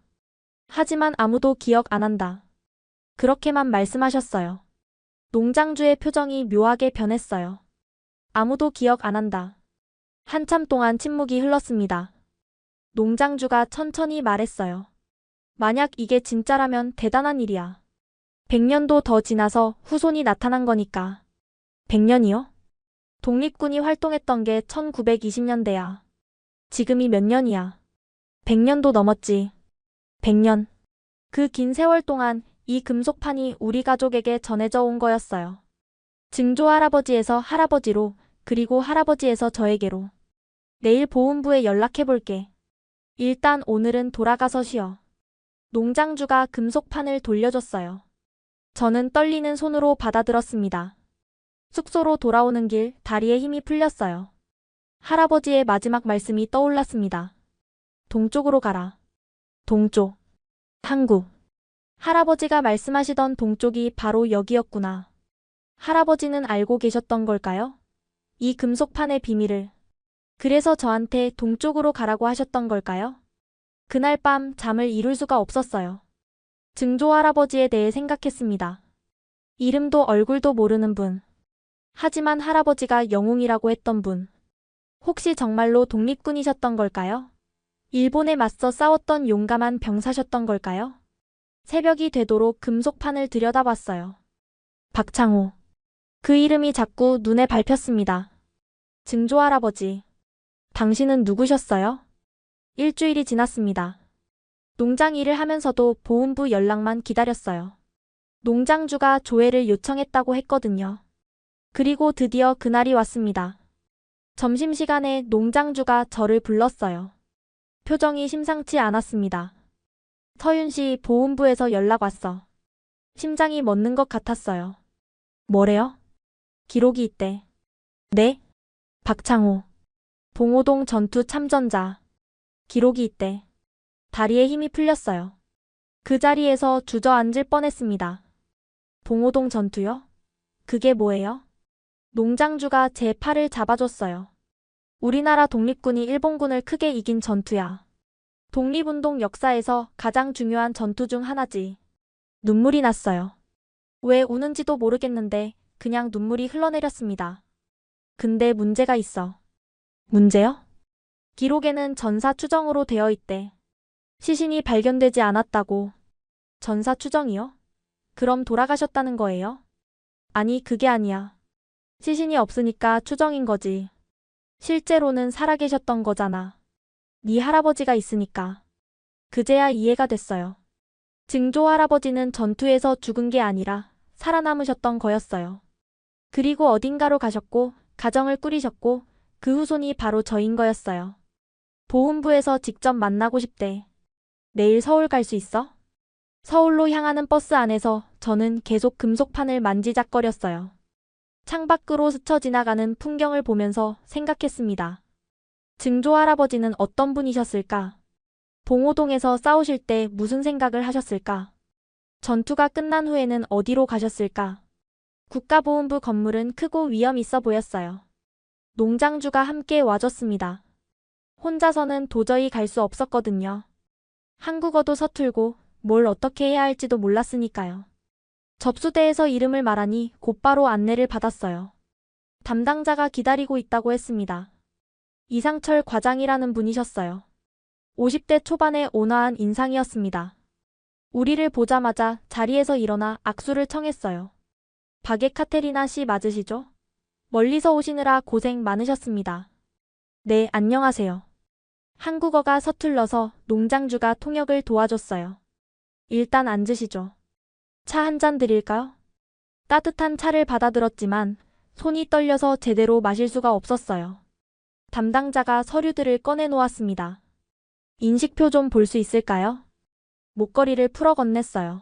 하지만 아무도 기억 안 한다. 그렇게만 말씀하셨어요. 농장주의 표정이 묘하게 변했어요. 아무도 기억 안 한다. 한참 동안 침묵이 흘렀습니다. 농장주가 천천히 말했어요. 만약 이게 진짜라면 대단한 일이야. 100년도 더 지나서 후손이 나타난 거니까. 100년이요? 독립군이 활동했던 게 1920년대야. 지금이 몇 년이야? 100년도 넘었지. 100년. 그 긴 세월 동안 이 금속판이 우리 가족에게 전해져 온 거였어요. 증조할아버지에서 할아버지로, 그리고 할아버지에서 저에게로. 내일 보훈부에 연락해 볼게. 일단 오늘은 돌아가서 쉬어. 농장주가 금속판을 돌려줬어요. 저는 떨리는 손으로 받아들었습니다. 숙소로 돌아오는 길 다리에 힘이 풀렸어요. 할아버지의 마지막 말씀이 떠올랐습니다. 동쪽으로 가라. 동쪽. 항구. 할아버지가 말씀하시던 동쪽이 바로 여기였구나. 할아버지는 알고 계셨던 걸까요? 이 금속판의 비밀을. 그래서 저한테 동쪽으로 가라고 하셨던 걸까요? 그날 밤 잠을 이룰 수가 없었어요. 증조 할아버지에 대해 생각했습니다. 이름도 얼굴도 모르는 분. 하지만 할아버지가 영웅이라고 했던 분. 혹시 정말로 독립군이셨던 걸까요? 일본에 맞서 싸웠던 용감한 병사셨던 걸까요? 새벽이 되도록 금속판을 들여다봤어요. 박창호. 그 이름이 자꾸 눈에 밟혔습니다. 증조 할아버지. 당신은 누구셨어요? 일주일이 지났습니다. 농장 일을 하면서도 보훈부 연락만 기다렸어요. 농장주가 조회를 요청했다고 했거든요. 그리고 드디어 그날이 왔습니다. 점심시간에 농장주가 저를 불렀어요. 표정이 심상치 않았습니다. 서윤 씨, 보훈부에서 연락 왔어. 심장이 멎는 것 같았어요. 뭐래요? 기록이 있대. 네? 박창호. 봉오동 전투 참전자. 기록이 있대. 다리에 힘이 풀렸어요. 그 자리에서 주저앉을 뻔했습니다. 봉오동 전투요? 그게 뭐예요? 농장주가 제 팔을 잡아줬어요. 우리나라 독립군이 일본군을 크게 이긴 전투야. 독립운동 역사에서 가장 중요한 전투 중 하나지. 눈물이 났어요. 왜 우는지도 모르겠는데 그냥 눈물이 흘러내렸습니다. 근데 문제가 있어. 문제요? 기록에는 전사 추정으로 되어 있대. 시신이 발견되지 않았다고. 전사 추정이요? 그럼 돌아가셨다는 거예요? 아니, 그게 아니야. 시신이 없으니까 추정인 거지. 실제로는 살아계셨던 거잖아. 네 할아버지가 있으니까. 그제야 이해가 됐어요. 증조 할아버지는 전투에서 죽은 게 아니라 살아남으셨던 거였어요. 그리고 어딘가로 가셨고 가정을 꾸리셨고 그 후손이 바로 저인 거였어요. 보훈부에서 직접 만나고 싶대. 내일 서울 갈 수 있어? 서울로 향하는 버스 안에서 저는 계속 금속판을 만지작거렸어요. 창밖으로 스쳐 지나가는 풍경을 보면서 생각했습니다. 증조 할아버지는 어떤 분이셨을까? 봉오동에서 싸우실 때 무슨 생각을 하셨을까? 전투가 끝난 후에는 어디로 가셨을까? 국가보훈부 건물은 크고 위험 있어 보였어요. 농장주가 함께 와줬습니다. 혼자서는 도저히 갈 수 없었거든요. 한국어도 서툴고 뭘 어떻게 해야 할지도 몰랐으니까요. 접수대에서 이름을 말하니 곧바로 안내를 받았어요. 담당자가 기다리고 있다고 했습니다. 이상철 과장이라는 분이셨어요. 50대 초반의 온화한 인상이었습니다. 우리를 보자마자 자리에서 일어나 악수를 청했어요. 바게카테리나 씨 맞으시죠? 멀리서 오시느라 고생 많으셨습니다. 네, 안녕하세요. 한국어가 서툴러서 농장주가 통역을 도와줬어요. 일단 앉으시죠. 차 한 잔 드릴까요? 따뜻한 차를 받아들었지만 손이 떨려서 제대로 마실 수가 없었어요. 담당자가 서류들을 꺼내놓았습니다. 인식표 좀 볼 수 있을까요? 목걸이를 풀어 건넸어요.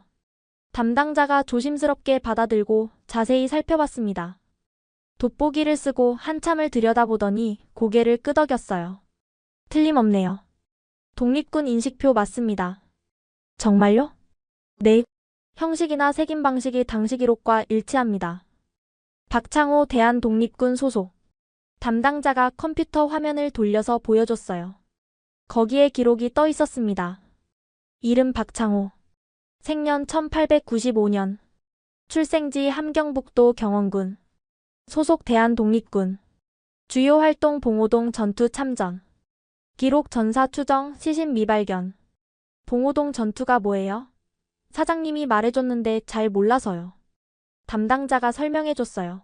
담당자가 조심스럽게 받아들고 자세히 살펴봤습니다. 돋보기를 쓰고 한참을 들여다보더니 고개를 끄덕였어요. 틀림없네요. 독립군 인식표 맞습니다. 정말요? 네. 형식이나 색인 방식이 당시 기록과 일치합니다. 박창호 대한독립군 소속. 담당자가 컴퓨터 화면을 돌려서 보여줬어요. 거기에 기록이 떠 있었습니다. 이름 박창호. 생년 1895년. 출생지 함경북도 경원군. 소속 대한독립군. 주요 활동 봉오동 전투 참전. 기록 전사 추정 시신 미발견. 봉오동 전투가 뭐예요? 사장님이 말해줬는데 잘 몰라서요. 담당자가 설명해줬어요.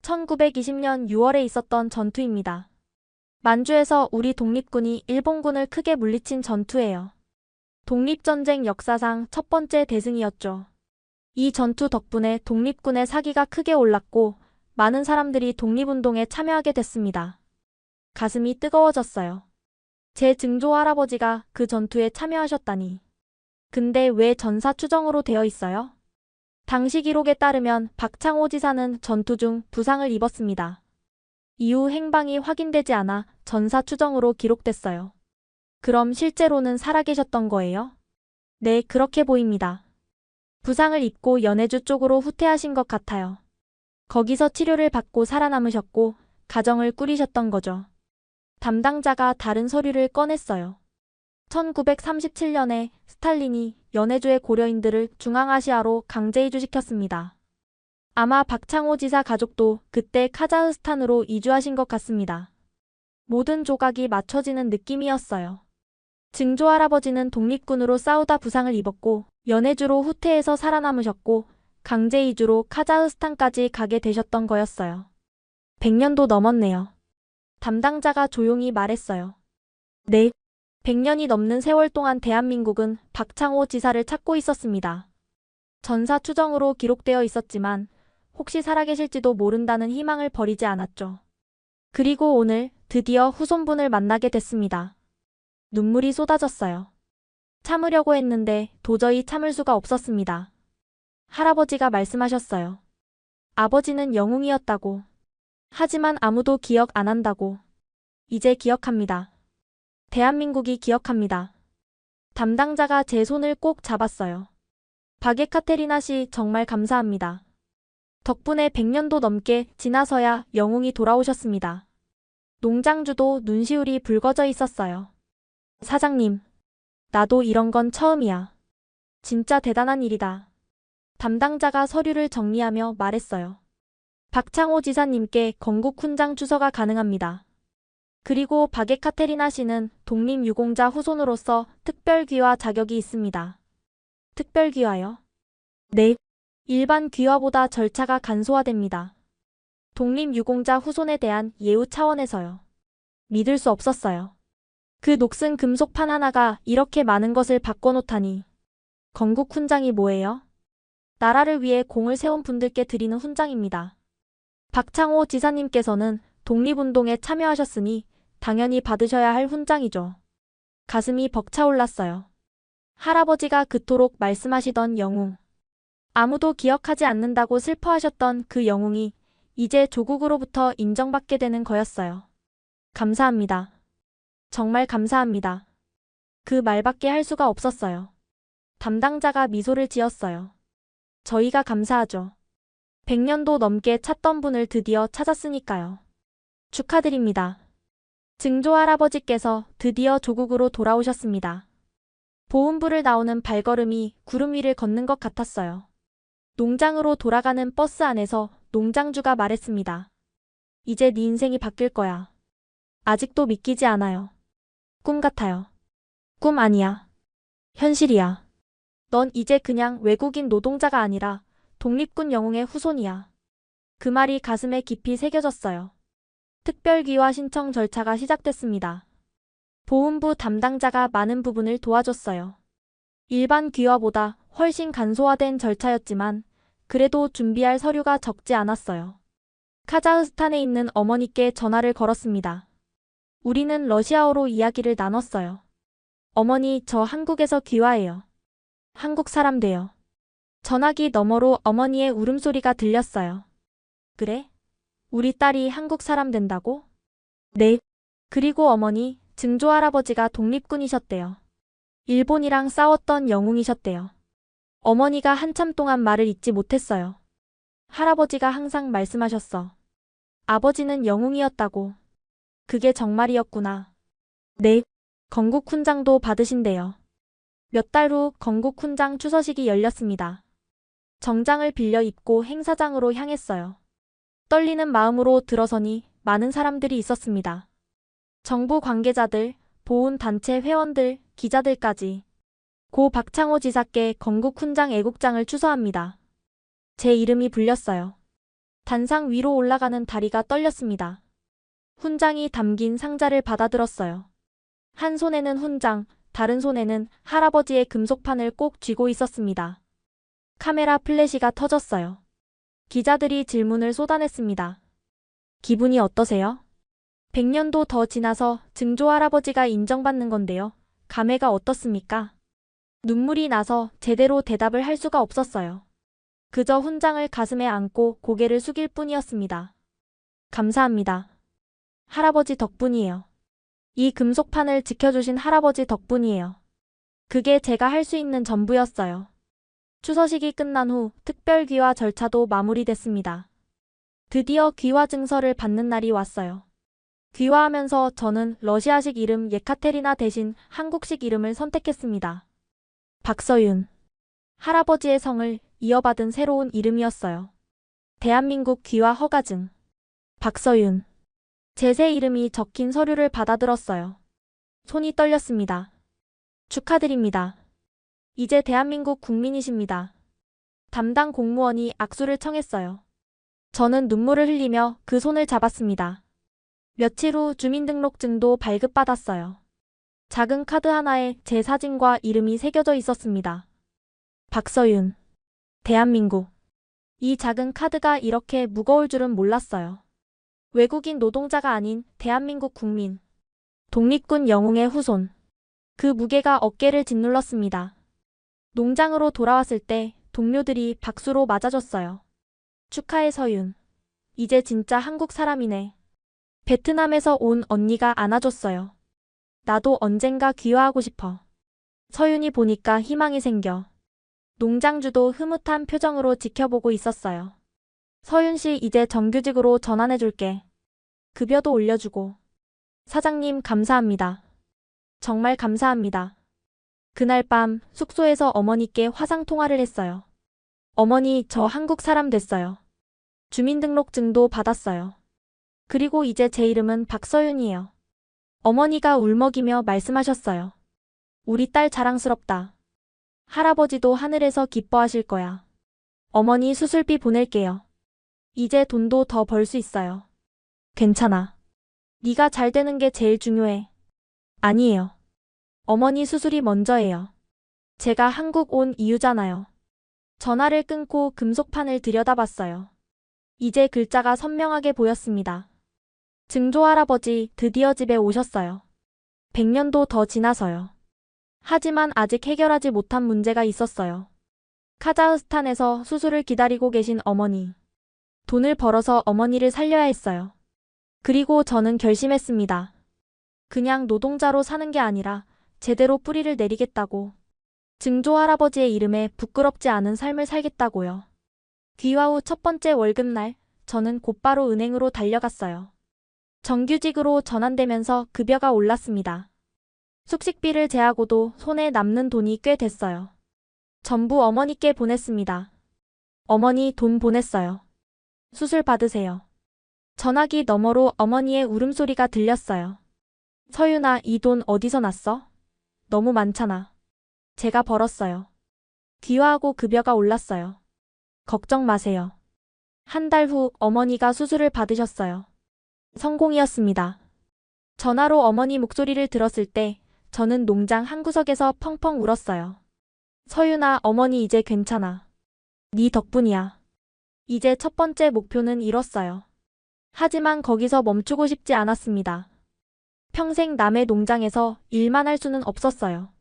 1920년 6월에 있었던 전투입니다. 만주에서 우리 독립군이 일본군을 크게 물리친 전투예요. 독립전쟁 역사상 첫 번째 대승이었죠. 이 전투 덕분에 독립군의 사기가 크게 올랐고 많은 사람들이 독립운동에 참여하게 됐습니다. 가슴이 뜨거워졌어요. 제 증조 할아버지가 그 전투에 참여하셨다니. 근데 왜 전사 추정으로 되어 있어요? 당시 기록에 따르면 박창호 지사는 전투 중 부상을 입었습니다. 이후 행방이 확인되지 않아 전사 추정으로 기록됐어요. 그럼 실제로는 살아계셨던 거예요? 네, 그렇게 보입니다. 부상을 입고 연해주 쪽으로 후퇴하신 것 같아요. 거기서 치료를 받고 살아남으셨고 가정을 꾸리셨던 거죠. 담당자가 다른 서류를 꺼냈어요. 1937년에 스탈린이 연해주의 고려인들을 중앙아시아로 강제 이주시켰습니다. 아마 박창호 지사 가족도 그때 카자흐스탄으로 이주하신 것 같습니다. 모든 조각이 맞춰지는 느낌이었어요. 증조 할아버지는 독립군으로 싸우다 부상을 입었고 연해주로 후퇴해서 살아남으셨고 강제 이주로 카자흐스탄까지 가게 되셨던 거였어요. 100년도 넘었네요. 담당자가 조용히 말했어요. 네. 100년이 넘는 세월 동안 대한민국은 박창호 지사를 찾고 있었습니다. 전사 추정으로 기록되어 있었지만 혹시 살아계실지도 모른다는 희망을 버리지 않았죠. 그리고 오늘 드디어 후손분을 만나게 됐습니다. 눈물이 쏟아졌어요. 참으려고 했는데 도저히 참을 수가 없었습니다. 할아버지가 말씀하셨어요. 아버지는 영웅이었다고. 하지만 아무도 기억 안 한다고. 이제 기억합니다. 대한민국이 기억합니다. 담당자가 제 손을 꼭 잡았어요. 바게카테리나 씨 정말 감사합니다. 덕분에 100년도 넘게 지나서야 영웅이 돌아오셨습니다. 농장주도 눈시울이 붉어져 있었어요. 사장님, 나도 이런 건 처음이야. 진짜 대단한 일이다. 담당자가 서류를 정리하며 말했어요. 박창호 지사님께 건국 훈장 추서가 가능합니다. 그리고 바게카테리나 씨는 독립유공자 후손으로서 특별귀화 자격이 있습니다. 특별귀화요? 네. 일반 귀화보다 절차가 간소화됩니다. 독립유공자 후손에 대한 예우 차원에서요. 믿을 수 없었어요. 그 녹슨 금속판 하나가 이렇게 많은 것을 바꿔놓다니. 건국 훈장이 뭐예요? 나라를 위해 공을 세운 분들께 드리는 훈장입니다. 박창호 지사님께서는 독립운동에 참여하셨으니 당연히 받으셔야 할 훈장이죠. 가슴이 벅차올랐어요. 할아버지가 그토록 말씀하시던 영웅. 아무도 기억하지 않는다고 슬퍼하셨던 그 영웅이 이제 조국으로부터 인정받게 되는 거였어요. 감사합니다. 정말 감사합니다. 그 말밖에 할 수가 없었어요. 담당자가 미소를 지었어요. 저희가 감사하죠. 100년도 넘게 찾던 분을 드디어 찾았으니까요. 축하드립니다. 증조 할아버지께서 드디어 조국으로 돌아오셨습니다. 보훈부를 나오는 발걸음이 구름 위를 걷는 것 같았어요. 농장으로 돌아가는 버스 안에서 농장주가 말했습니다. 이제 네 인생이 바뀔 거야. 아직도 믿기지 않아요. 꿈 같아요. 꿈 아니야. 현실이야. 넌 이제 그냥 외국인 노동자가 아니라 독립군 영웅의 후손이야. 그 말이 가슴에 깊이 새겨졌어요. 특별귀화 신청 절차가 시작됐습니다. 보훈부 담당자가 많은 부분을 도와줬어요. 일반 귀화보다 훨씬 간소화된 절차였지만 그래도 준비할 서류가 적지 않았어요. 카자흐스탄에 있는 어머니께 전화를 걸었습니다. 우리는 러시아어로 이야기를 나눴어요. 어머니, 저 한국에서 귀화해요. 한국 사람 돼요. 전화기 너머로 어머니의 울음소리가 들렸어요. 그래? 우리 딸이 한국 사람 된다고? 네. 그리고 어머니, 증조 할아버지가 독립군이셨대요. 일본이랑 싸웠던 영웅이셨대요. 어머니가 한참 동안 말을 잇지 못했어요. 할아버지가 항상 말씀하셨어. 아버지는 영웅이었다고. 그게 정말이었구나. 네. 건국 훈장도 받으신대요. 몇 달 후 건국 훈장 추서식이 열렸습니다. 정장을 빌려 입고 행사장으로 향했어요. 떨리는 마음으로 들어서니 많은 사람들이 있었습니다. 정부 관계자들, 보훈단체 회원들, 기자들까지. 고 박창호 지사께 건국훈장 애국장을 추서합니다. 제 이름이 불렸어요. 단상 위로 올라가는 다리가 떨렸습니다. 훈장이 담긴 상자를 받아들었어요. 한 손에는 훈장, 다른 손에는 할아버지의 금속판을 꼭 쥐고 있었습니다. 카메라 플래시가 터졌어요. 기자들이 질문을 쏟아냈습니다. 기분이 어떠세요? 100년도 더 지나서 증조 할아버지가 인정받는 건데요. 감회가 어떻습니까? 눈물이 나서 제대로 대답을 할 수가 없었어요. 그저 훈장을 가슴에 안고 고개를 숙일 뿐이었습니다. 감사합니다. 할아버지 덕분이에요. 이 금속판을 지켜주신 할아버지 덕분이에요. 그게 제가 할 수 있는 전부였어요. 추서식이 끝난 후 특별귀화 절차도 마무리됐습니다. 드디어 귀화 증서를 받는 날이 왔어요. 귀화하면서 저는 러시아식 이름 예카테리나 대신 한국식 이름을 선택했습니다. 박서윤. 할아버지의 성을 이어받은 새로운 이름이었어요. 대한민국 귀화 허가증. 박서윤. 제 새 이름이 적힌 서류를 받아들었어요. 손이 떨렸습니다. 축하드립니다. 이제 대한민국 국민이십니다. 담당 공무원이 악수를 청했어요. 저는 눈물을 흘리며 그 손을 잡았습니다. 며칠 후 주민등록증도 발급받았어요. 작은 카드 하나에 제 사진과 이름이 새겨져 있었습니다. 박서윤. 대한민국. 이 작은 카드가 이렇게 무거울 줄은 몰랐어요. 외국인 노동자가 아닌 대한민국 국민. 독립군 영웅의 후손. 그 무게가 어깨를 짓눌렀습니다. 농장으로 돌아왔을 때 동료들이 박수로 맞아줬어요. 축하해 서윤. 이제 진짜 한국 사람이네. 베트남에서 온 언니가 안아줬어요. 나도 언젠가 귀화하고 싶어. 서윤이 보니까 희망이 생겨. 농장주도 흐뭇한 표정으로 지켜보고 있었어요. 서윤 씨 이제 정규직으로 전환해줄게. 급여도 올려주고. 사장님 감사합니다. 정말 감사합니다. 그날 밤 숙소에서 어머니께 화상통화를 했어요. 어머니, 저 한국 사람 됐어요. 주민등록증도 받았어요. 그리고 이제 제 이름은 박서윤이에요. 어머니가 울먹이며 말씀하셨어요. 우리 딸 자랑스럽다. 할아버지도 하늘에서 기뻐하실 거야. 어머니 수술비 보낼게요. 이제 돈도 더 벌 수 있어요. 괜찮아. 네가 잘 되는 게 제일 중요해. 아니에요. 어머니 수술이 먼저예요. 제가 한국 온 이유잖아요. 전화를 끊고 금속판을 들여다봤어요. 이제 글자가 선명하게 보였습니다. 증조 할아버지 드디어 집에 오셨어요. 100년도 더 지나서요. 하지만 아직 해결하지 못한 문제가 있었어요. 카자흐스탄에서 수술을 기다리고 계신 어머니. 돈을 벌어서 어머니를 살려야 했어요. 그리고 저는 결심했습니다. 그냥 노동자로 사는 게 아니라 제대로 뿌리를 내리겠다고. 증조 할아버지의 이름에 부끄럽지 않은 삶을 살겠다고요. 귀화 후 첫 번째 월급날, 저는 곧바로 은행으로 달려갔어요. 정규직으로 전환되면서 급여가 올랐습니다. 숙식비를 제하고도 손에 남는 돈이 꽤 됐어요. 전부 어머니께 보냈습니다. 어머니 돈 보냈어요. 수술 받으세요. 전화기 너머로 어머니의 울음소리가 들렸어요. 서윤아, 이 돈 어디서 났어? 너무 많잖아. 제가 벌었어요. 귀화하고 급여가 올랐어요. 걱정 마세요. 한 달 후 어머니가 수술을 받으셨어요. 성공이었습니다. 전화로 어머니 목소리를 들었을 때 저는 농장 한 구석에서 펑펑 울었어요. 서윤아, 어머니 이제 괜찮아. 네 덕분이야. 이제 첫 번째 목표는 이뤘어요. 하지만 거기서 멈추고 싶지 않았습니다. 평생 남의 농장에서 일만 할 수는 없었어요.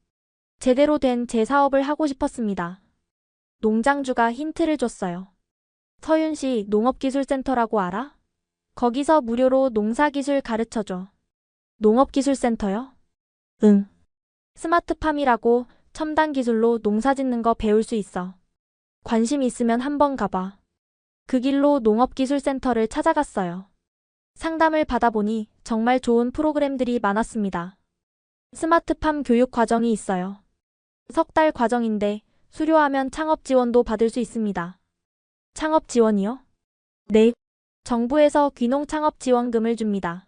제대로 된 제 사업을 하고 싶었습니다. 농장주가 힌트를 줬어요. 서윤씨, 농업기술센터라고 알아? 거기서 무료로 농사기술 가르쳐줘. 농업기술센터요? 응. 스마트팜이라고 첨단 기술로 농사 짓는 거 배울 수 있어. 관심 있으면 한번 가봐. 그 길로 농업기술센터를 찾아갔어요. 상담을 받아보니 정말 좋은 프로그램들이 많았습니다. 스마트팜 교육 과정이 있어요. 석 달 과정인데 수료하면 창업 지원도 받을 수 있습니다. 창업 지원이요? 네. 정부에서 귀농 창업 지원금을 줍니다.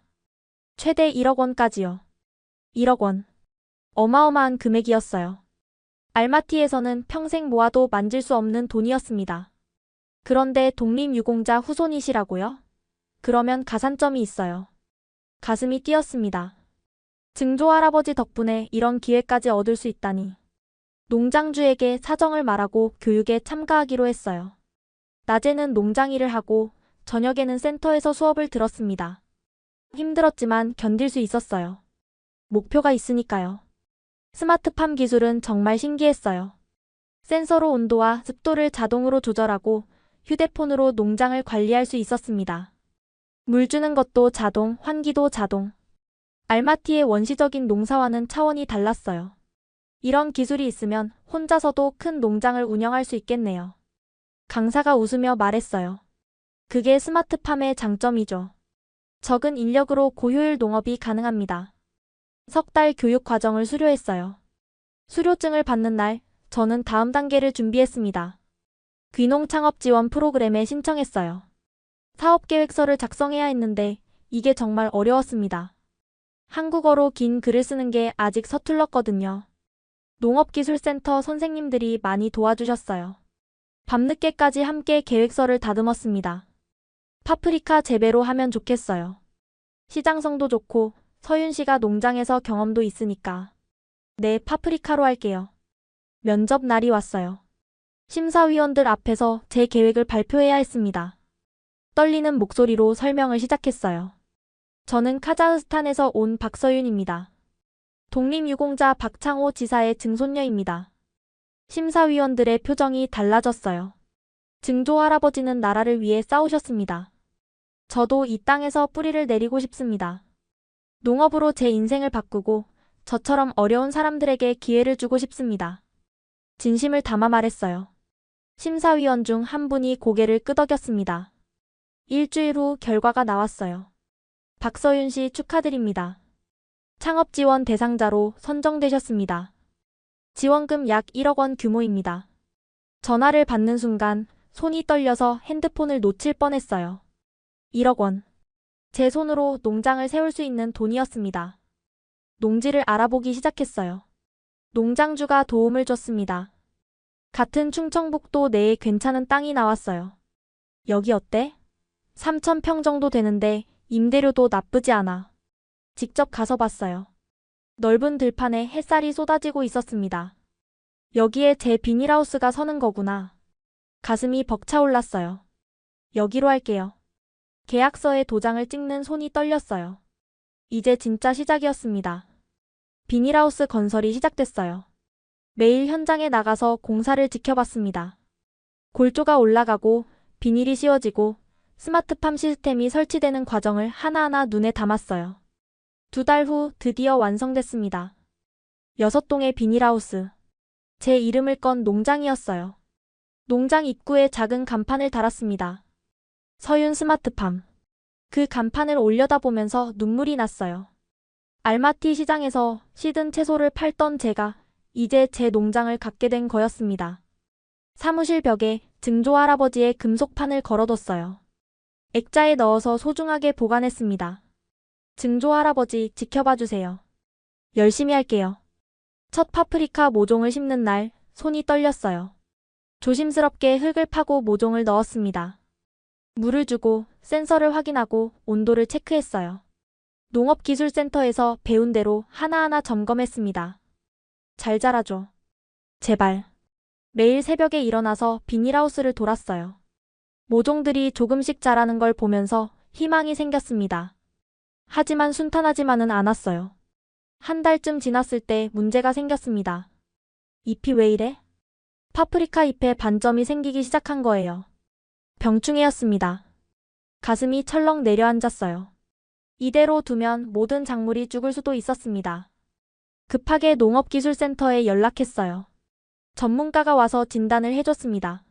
최대 1억 원까지요. 1억 원. 어마어마한 금액이었어요. 알마티에서는 평생 모아도 만질 수 없는 돈이었습니다. 그런데 독립유공자 후손이시라고요? 그러면 가산점이 있어요. 가슴이 뛰었습니다. 증조 할아버지 덕분에 이런 기회까지 얻을 수 있다니. 농장주에게 사정을 말하고 교육에 참가하기로 했어요. 낮에는 농장 일을 하고 저녁에는 센터에서 수업을 들었습니다. 힘들었지만 견딜 수 있었어요. 목표가 있으니까요. 스마트팜 기술은 정말 신기했어요. 센서로 온도와 습도를 자동으로 조절하고 휴대폰으로 농장을 관리할 수 있었습니다. 물 주는 것도 자동, 환기도 자동. 알마티의 원시적인 농사와는 차원이 달랐어요. 이런 기술이 있으면 혼자서도 큰 농장을 운영할 수 있겠네요. 강사가 웃으며 말했어요. 그게 스마트팜의 장점이죠. 적은 인력으로 고효율 농업이 가능합니다. 석 달 교육 과정을 수료했어요. 수료증을 받는 날, 저는 다음 단계를 준비했습니다. 귀농 창업 지원 프로그램에 신청했어요. 사업계획서를 작성해야 했는데 이게 정말 어려웠습니다. 한국어로 긴 글을 쓰는 게 아직 서툴렀거든요. 농업기술센터 선생님들이 많이 도와주셨어요. 밤늦게까지 함께 계획서를 다듬었습니다. 파프리카 재배로 하면 좋겠어요. 시장성도 좋고 서윤 씨가 농장에서 경험도 있으니까. 네, 파프리카로 할게요. 면접 날이 왔어요. 심사위원들 앞에서 제 계획을 발표해야 했습니다. 떨리는 목소리로 설명을 시작했어요. 저는 카자흐스탄에서 온 박서윤입니다. 독립유공자 박창호 지사의 증손녀입니다. 심사위원들의 표정이 달라졌어요. 증조 할아버지는 나라를 위해 싸우셨습니다. 저도 이 땅에서 뿌리를 내리고 싶습니다. 농업으로 제 인생을 바꾸고 저처럼 어려운 사람들에게 기회를 주고 싶습니다. 진심을 담아 말했어요. 심사위원 중 한 분이 고개를 끄덕였습니다. 일주일 후 결과가 나왔어요. 박서윤 씨 축하드립니다. 창업지원 대상자로 선정되셨습니다. 지원금 약 1억 원 규모입니다. 전화를 받는 순간 손이 떨려서 핸드폰을 놓칠 뻔했어요. 1억 원. 제 손으로 농장을 세울 수 있는 돈이었습니다. 농지를 알아보기 시작했어요. 농장주가 도움을 줬습니다. 같은 충청북도 내에 괜찮은 땅이 나왔어요. 여기 어때? 3,000평 정도 되는데 임대료도 나쁘지 않아. 직접 가서 봤어요. 넓은 들판에 햇살이 쏟아지고 있었습니다. 여기에 제 비닐하우스가 서는 거구나. 가슴이 벅차올랐어요. 여기로 할게요. 계약서에 도장을 찍는 손이 떨렸어요. 이제 진짜 시작이었습니다. 비닐하우스 건설이 시작됐어요. 매일 현장에 나가서 공사를 지켜봤습니다. 골조가 올라가고 비닐이 씌워지고 스마트팜 시스템이 설치되는 과정을 하나하나 눈에 담았어요. 2달 후 드디어 완성됐습니다. 6동의 비닐하우스. 제 이름을 건 농장이었어요. 농장 입구에 작은 간판을 달았습니다. 서윤 스마트팜. 그 간판을 올려다보면서 눈물이 났어요. 알마티 시장에서 시든 채소를 팔던 제가 이제 제 농장을 갖게 된 거였습니다. 사무실 벽에 증조 할아버지의 금속판을 걸어뒀어요. 액자에 넣어서 소중하게 보관했습니다. 증조 할아버지 지켜봐 주세요. 열심히 할게요. 첫 파프리카 모종을 심는 날 손이 떨렸어요. 조심스럽게 흙을 파고 모종을 넣었습니다. 물을 주고 센서를 확인하고 온도를 체크했어요. 농업기술센터에서 배운 대로 하나하나 점검했습니다. 잘 자라줘. 제발. 매일 새벽에 일어나서 비닐하우스를 돌았어요. 모종들이 조금씩 자라는 걸 보면서 희망이 생겼습니다. 하지만 순탄하지만은 않았어요. 한 달쯤 지났을 때 문제가 생겼습니다. 잎이 왜 이래? 파프리카 잎에 반점이 생기기 시작한 거예요. 병충해였습니다. 가슴이 철렁 내려앉았어요. 이대로 두면 모든 작물이 죽을 수도 있었습니다. 급하게 농업기술센터에 연락했어요. 전문가가 와서 진단을 해줬습니다.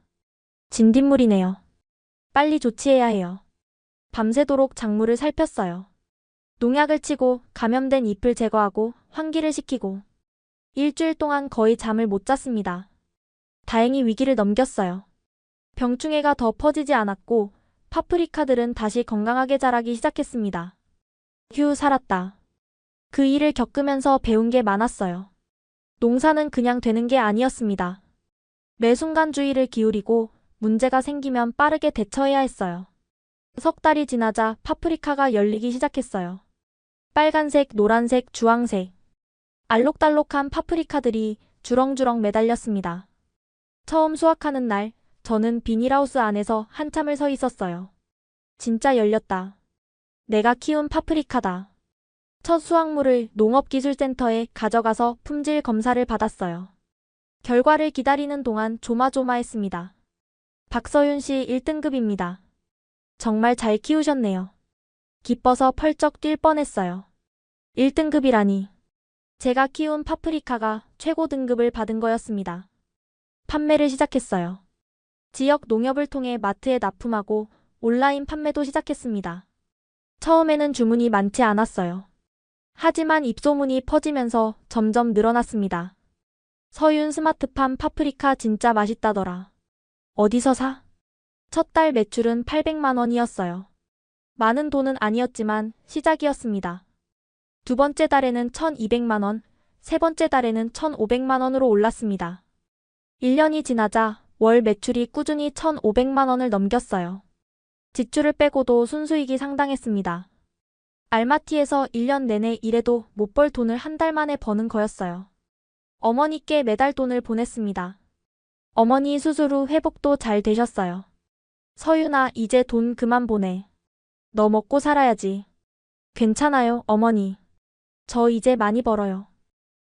진딧물이네요. 빨리 조치해야 해요. 밤새도록 작물을 살폈어요. 농약을 치고 감염된 잎을 제거하고 환기를 시키고 일주일 동안 거의 잠을 못 잤습니다. 다행히 위기를 넘겼어요. 병충해가 더 퍼지지 않았고 파프리카들은 다시 건강하게 자라기 시작했습니다. 휴, 살았다. 그 일을 겪으면서 배운 게 많았어요. 농사는 그냥 되는 게 아니었습니다. 매 순간 주의를 기울이고 문제가 생기면 빠르게 대처해야 했어요. 석 달이 지나자 파프리카가 열리기 시작했어요. 빨간색, 노란색, 주황색. 알록달록한 파프리카들이 주렁주렁 매달렸습니다. 처음 수확하는 날, 저는 비닐하우스 안에서 한참을 서 있었어요. 진짜 열렸다. 내가 키운 파프리카다. 첫 수확물을 농업기술센터에 가져가서 품질 검사를 받았어요. 결과를 기다리는 동안 조마조마했습니다. 박서윤 씨 1등급입니다. 정말 잘 키우셨네요. 기뻐서 펄쩍 뛸 뻔했어요. 1등급이라니. 제가 키운 파프리카가 최고 등급을 받은 거였습니다. 판매를 시작했어요. 지역 농협을 통해 마트에 납품하고 온라인 판매도 시작했습니다. 처음에는 주문이 많지 않았어요. 하지만 입소문이 퍼지면서 점점 늘어났습니다. 서윤 스마트팜 파프리카 진짜 맛있다더라. 어디서 사? 첫 달 매출은 800만 원이었어요. 많은 돈은 아니었지만 시작이었습니다. 두 번째 달에는 1,200만 원, 세 번째 달에는 1,500만 원으로 올랐습니다. 1년이 지나자 월 매출이 꾸준히 1,500만 원을 넘겼어요. 지출을 빼고도 순수익이 상당했습니다. 알마티에서 1년 내내 일해도 못 벌 돈을 한 달 만에 버는 거였어요. 어머니께 매달 돈을 보냈습니다. 어머니 수술 후 회복도 잘 되셨어요. 서윤아, 이제 돈 그만 보내. 너 먹고 살아야지. 괜찮아요, 어머니. 저 이제 많이 벌어요.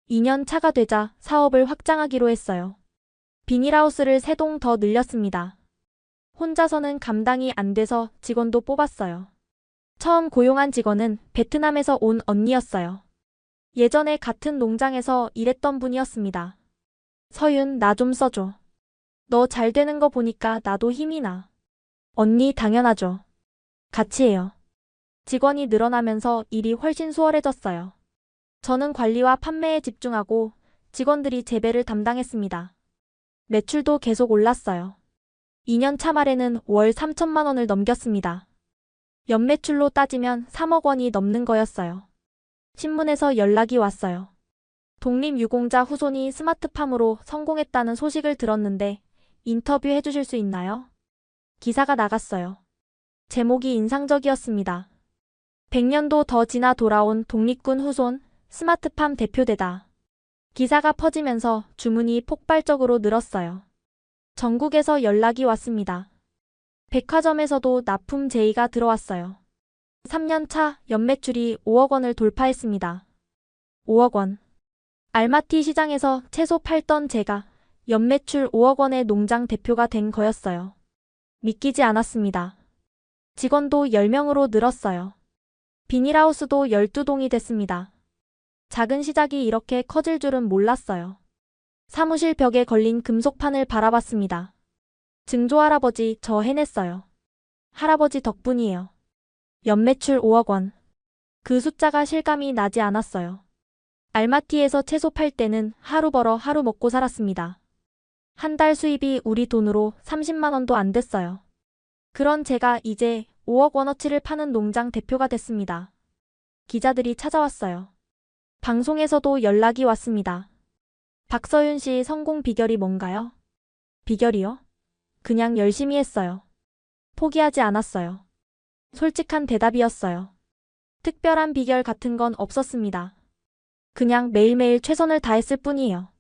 2년 차가 되자 사업을 확장하기로 했어요. 비닐하우스를 3동 더 늘렸습니다. 혼자서는 감당이 안 돼서 직원도 뽑았어요. 처음 고용한 직원은 베트남에서 온 언니였어요. 예전에 같은 농장에서 일했던 분이었습니다. 서윤, 나 좀 써줘. 너 잘 되는 거 보니까 나도 힘이 나. 언니, 당연하죠. 같이 해요. 직원이 늘어나면서 일이 훨씬 수월해졌어요. 저는 관리와 판매에 집중하고 직원들이 재배를 담당했습니다. 매출도 계속 올랐어요. 2년 차 말에는 월 3천만 원을 넘겼습니다. 연매출로 따지면 3억 원이 넘는 거였어요. 신문에서 연락이 왔어요. 독립유공자 후손이 스마트팜으로 성공했다는 소식을 들었는데 인터뷰 해주실 수 있나요? 기사가 나갔어요. 제목이 인상적이었습니다. 100년도 더 지나 돌아온 독립군 후손 스마트팜 대표되다. 기사가 퍼지면서 주문이 폭발적으로 늘었어요. 전국에서 연락이 왔습니다. 백화점에서도 납품 제의가 들어왔어요. 3년 차 연매출이 5억 원을 돌파했습니다. 5억 원. 알마티 시장에서 채소 팔던 제가 연매출 5억 원의 농장 대표가 된 거였어요. 믿기지 않았습니다. 직원도 10명으로 늘었어요. 비닐하우스도 12동이 됐습니다. 작은 시작이 이렇게 커질 줄은 몰랐어요. 사무실 벽에 걸린 금속판을 바라봤습니다. 증조 할아버지, 저 해냈어요. 할아버지 덕분이에요. 연매출 5억 원. 그 숫자가 실감이 나지 않았어요. 알마티에서 채소 팔 때는 하루 벌어 하루 먹고 살았습니다. 한 달 수입이 우리 돈으로 30만 원도 안 됐어요. 그런 제가 이제 5억 원어치를 파는 농장 대표가 됐습니다. 기자들이 찾아왔어요. 방송에서도 연락이 왔습니다. 박서윤 씨 성공 비결이 뭔가요? 비결이요? 그냥 열심히 했어요. 포기하지 않았어요. 솔직한 대답이었어요. 특별한 비결 같은 건 없었습니다. 그냥 매일매일 최선을 다했을 뿐이에요.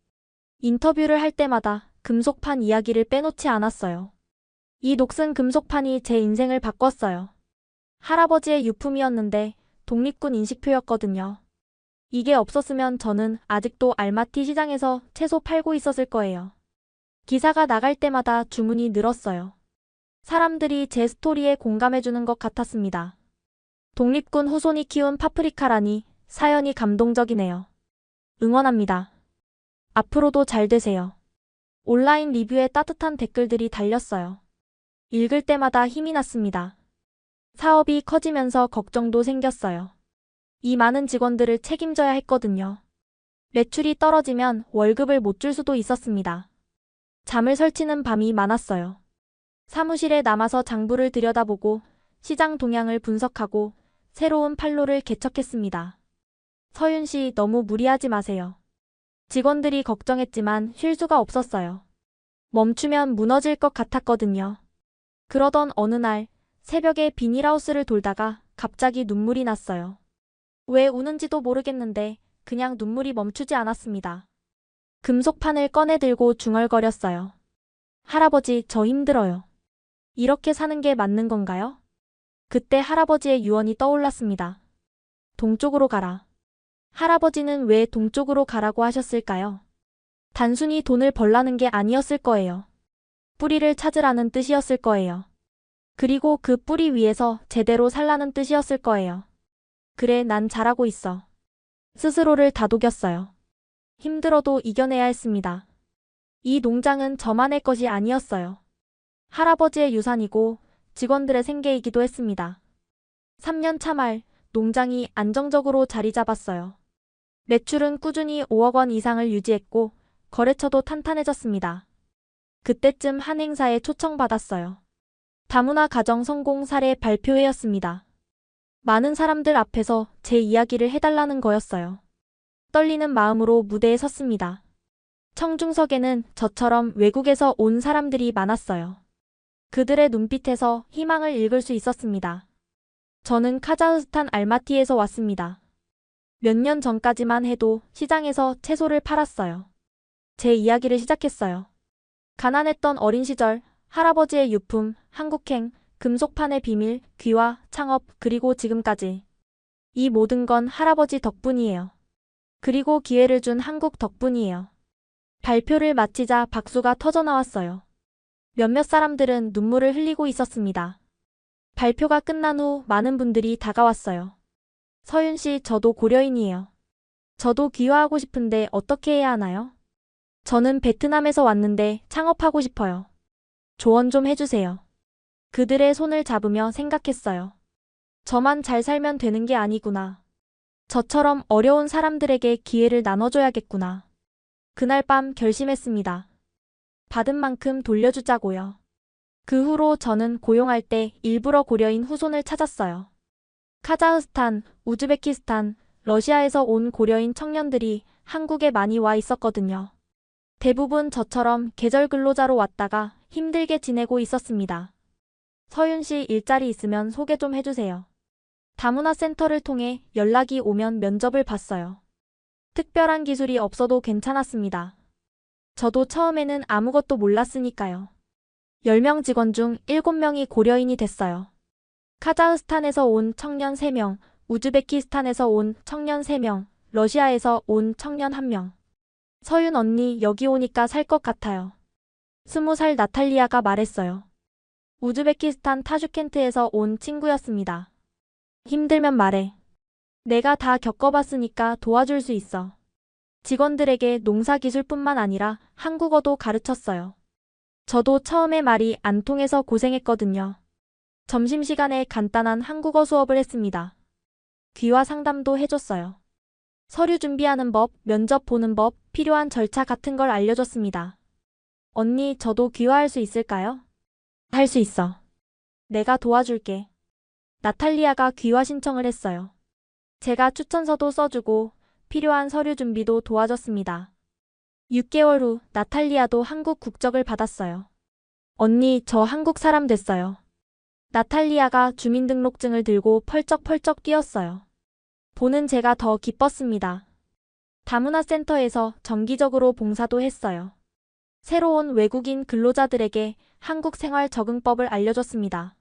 인터뷰를 할 때마다 금속판 이야기를 빼놓지 않았어요. 이 녹슨 금속판이 제 인생을 바꿨어요. 할아버지의 유품이었는데 독립군 인식표였거든요. 이게 없었으면 저는 아직도 알마티 시장에서 채소 팔고 있었을 거예요. 기사가 나갈 때마다 주문이 늘었어요. 사람들이 제 스토리에 공감해주는 것 같았습니다. 독립군 후손이 키운 파프리카라니 사연이 감동적이네요. 응원합니다. 앞으로도 잘 되세요. 온라인 리뷰에 따뜻한 댓글들이 달렸어요. 읽을 때마다 힘이 났습니다. 사업이 커지면서 걱정도 생겼어요. 이 많은 직원들을 책임져야 했거든요. 매출이 떨어지면 월급을 못 줄 수도 있었습니다. 잠을 설치는 밤이 많았어요. 사무실에 남아서 장부를 들여다보고 시장 동향을 분석하고 새로운 판로를 개척했습니다. 서윤 씨 너무 무리하지 마세요. 직원들이 걱정했지만 쉴 수가 없었어요. 멈추면 무너질 것 같았거든요. 그러던 어느 날 새벽에 비닐하우스를 돌다가 갑자기 눈물이 났어요. 왜 우는지도 모르겠는데 그냥 눈물이 멈추지 않았습니다. 금속판을 꺼내 들고 중얼거렸어요. 할아버지, 저 힘들어요. 이렇게 사는 게 맞는 건가요? 그때 할아버지의 유언이 떠올랐습니다. 동쪽으로 가라. 할아버지는 왜 동쪽으로 가라고 하셨을까요? 단순히 돈을 벌라는 게 아니었을 거예요. 뿌리를 찾으라는 뜻이었을 거예요. 그리고 그 뿌리 위에서 제대로 살라는 뜻이었을 거예요. 그래, 난 잘하고 있어. 스스로를 다독였어요. 힘들어도 이겨내야 했습니다. 이 농장은 저만의 것이 아니었어요. 할아버지의 유산이고 직원들의 생계이기도 했습니다. 3년 차 말 농장이 안정적으로 자리 잡았어요. 매출은 꾸준히 5억 원 이상을 유지했고 거래처도 탄탄해졌습니다. 그때쯤 한 행사에 초청받았어요. 다문화 가정 성공 사례 발표회였습니다. 많은 사람들 앞에서 제 이야기를 해달라는 거였어요. 떨리는 마음으로 무대에 섰습니다. 청중석에는 저처럼 외국에서 온 사람들이 많았어요. 그들의 눈빛에서 희망을 읽을 수 있었습니다. 저는 카자흐스탄 알마티에서 왔습니다. 몇 년 전까지만 해도 시장에서 채소를 팔았어요. 제 이야기를 시작했어요. 가난했던 어린 시절, 할아버지의 유품, 한국행, 금속판의 비밀, 귀화, 창업, 그리고 지금까지. 이 모든 건 할아버지 덕분이에요. 그리고 기회를 준 한국 덕분이에요. 발표를 마치자 박수가 터져나왔어요. 몇몇 사람들은 눈물을 흘리고 있었습니다. 발표가 끝난 후 많은 분들이 다가왔어요. 서윤 씨, 저도 고려인이에요. 저도 귀화하고 싶은데 어떻게 해야 하나요? 저는 베트남에서 왔는데 창업하고 싶어요. 조언 좀 해주세요. 그들의 손을 잡으며 생각했어요. 저만 잘 살면 되는 게 아니구나. 저처럼 어려운 사람들에게 기회를 나눠줘야겠구나. 그날 밤 결심했습니다. 받은 만큼 돌려주자고요. 그 후로 저는 고용할 때 일부러 고려인 후손을 찾았어요. 카자흐스탄, 우즈베키스탄, 러시아에서 온 고려인 청년들이 한국에 많이 와 있었거든요. 대부분 저처럼 계절 근로자로 왔다가 힘들게 지내고 있었습니다. 서윤 씨, 일자리 있으면 소개 좀 해주세요. 다문화 센터를 통해 연락이 오면 면접을 봤어요. 특별한 기술이 없어도 괜찮았습니다. 저도 처음에는 아무것도 몰랐으니까요. 10명 직원 중 7명이 고려인이 됐어요. 카자흐스탄에서 온 청년 3명, 우즈베키스탄에서 온 청년 3명, 러시아에서 온 청년 1명. 서윤 언니, 여기 오니까 살 것 같아요. 20살 나탈리아가 말했어요. 우즈베키스탄 타슈켄트에서 온 친구였습니다. 힘들면 말해. 내가 다 겪어봤으니까 도와줄 수 있어. 직원들에게 농사기술뿐만 아니라 한국어도 가르쳤어요. 저도 처음에 말이 안 통해서 고생했거든요. 점심시간에 간단한 한국어 수업을 했습니다. 귀화 상담도 해줬어요. 서류 준비하는 법, 면접 보는 법, 필요한 절차 같은 걸 알려줬습니다. 언니, 저도 귀화할 수 있을까요? 할 수 있어. 내가 도와줄게. 나탈리아가 귀화 신청을 했어요. 제가 추천서도 써주고 필요한 서류 준비도 도와줬습니다. 6개월 후 나탈리아도 한국 국적을 받았어요. 언니, 저 한국 사람 됐어요. 나탈리아가 주민등록증을 들고 펄쩍펄쩍 뛰었어요. 보는 제가 더 기뻤습니다. 다문화센터에서 정기적으로 봉사도 했어요. 새로운 외국인 근로자들에게 한국 생활 적응법을 알려줬습니다.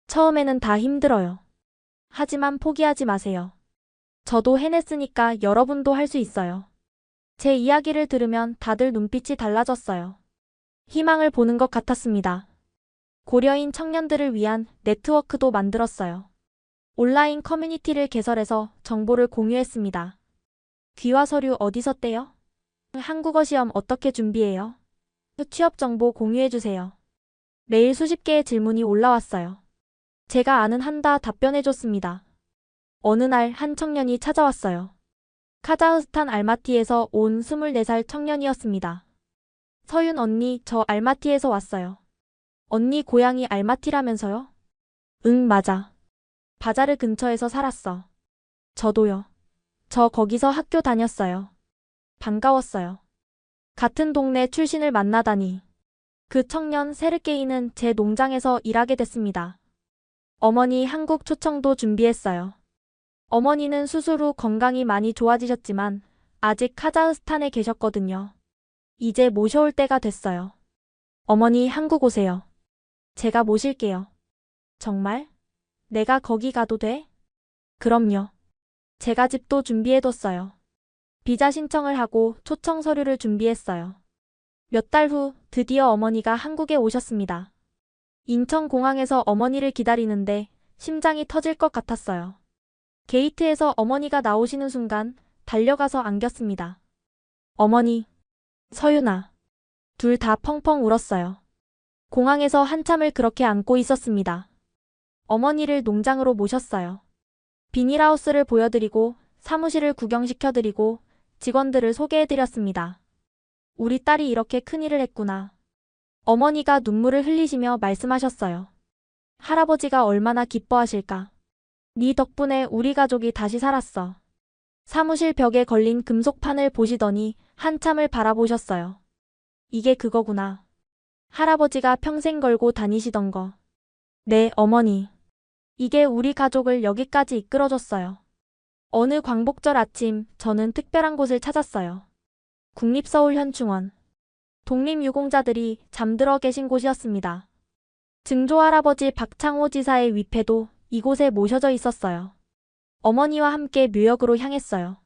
처음에는 다 힘들어요. 하지만 포기하지 마세요. 저도 해냈으니까 여러분도 할 수 있어요. 제 이야기를 들으면 다들 눈빛이 달라졌어요. 희망을 보는 것 같았습니다. 고려인 청년들을 위한 네트워크도 만들었어요. 온라인 커뮤니티를 개설해서 정보를 공유했습니다. 귀화 서류 어디서 떼요? 한국어 시험 어떻게 준비해요? 취업 정보 공유해주세요. 매일 수십 개의 질문이 올라왔어요. 제가 아는 한 다 답변해줬습니다. 어느 날 한 청년이 찾아왔어요. 카자흐스탄 알마티에서 온 24살 청년이었습니다. 서윤 언니, 저 알마티에서 왔어요. 언니 고향이 알마티라면서요? 응, 맞아. 바자르 근처에서 살았어. 저도요. 저 거기서 학교 다녔어요. 반가웠어요. 같은 동네 출신을 만나다니. 그 청년 세르게이는 제 농장에서 일하게 됐습니다. 어머니 한국 초청도 준비했어요. 어머니는 수술 후 건강이 많이 좋아지셨지만 아직 카자흐스탄에 계셨거든요. 이제 모셔올 때가 됐어요. 어머니 한국 오세요. 제가 모실게요. 정말? 내가 거기 가도 돼? 그럼요. 제가 집도 준비해뒀어요. 비자 신청을 하고 초청 서류를 준비했어요. 몇 달 후 드디어 어머니가 한국에 오셨습니다. 인천공항에서 어머니를 기다리는데 심장이 터질 것 같았어요. 게이트에서 어머니가 나오시는 순간 달려가서 안겼습니다. 어머니, 서윤아. 둘 다 펑펑 울었어요. 공항에서 한참을 그렇게 안고 있었습니다. 어머니를 농장으로 모셨어요. 비닐하우스를 보여드리고 사무실을 구경시켜드리고 직원들을 소개해드렸습니다. 우리 딸이 이렇게 큰일을 했구나. 어머니가 눈물을 흘리시며 말씀하셨어요. 할아버지가 얼마나 기뻐하실까. 네 덕분에 우리 가족이 다시 살았어. 사무실 벽에 걸린 금속판을 보시더니 한참을 바라보셨어요. 이게 그거구나. 할아버지가 평생 걸고 다니시던 거. 네, 어머니. 이게 우리 가족을 여기까지 이끌어줬어요. 어느 광복절 아침 저는 특별한 곳을 찾았어요. 국립서울현충원. 독립유공자들이 잠들어 계신 곳이었습니다. 증조 할아버지 박창호 지사의 위패도 이곳에 모셔져 있었어요. 어머니와 함께 묘역으로 향했어요.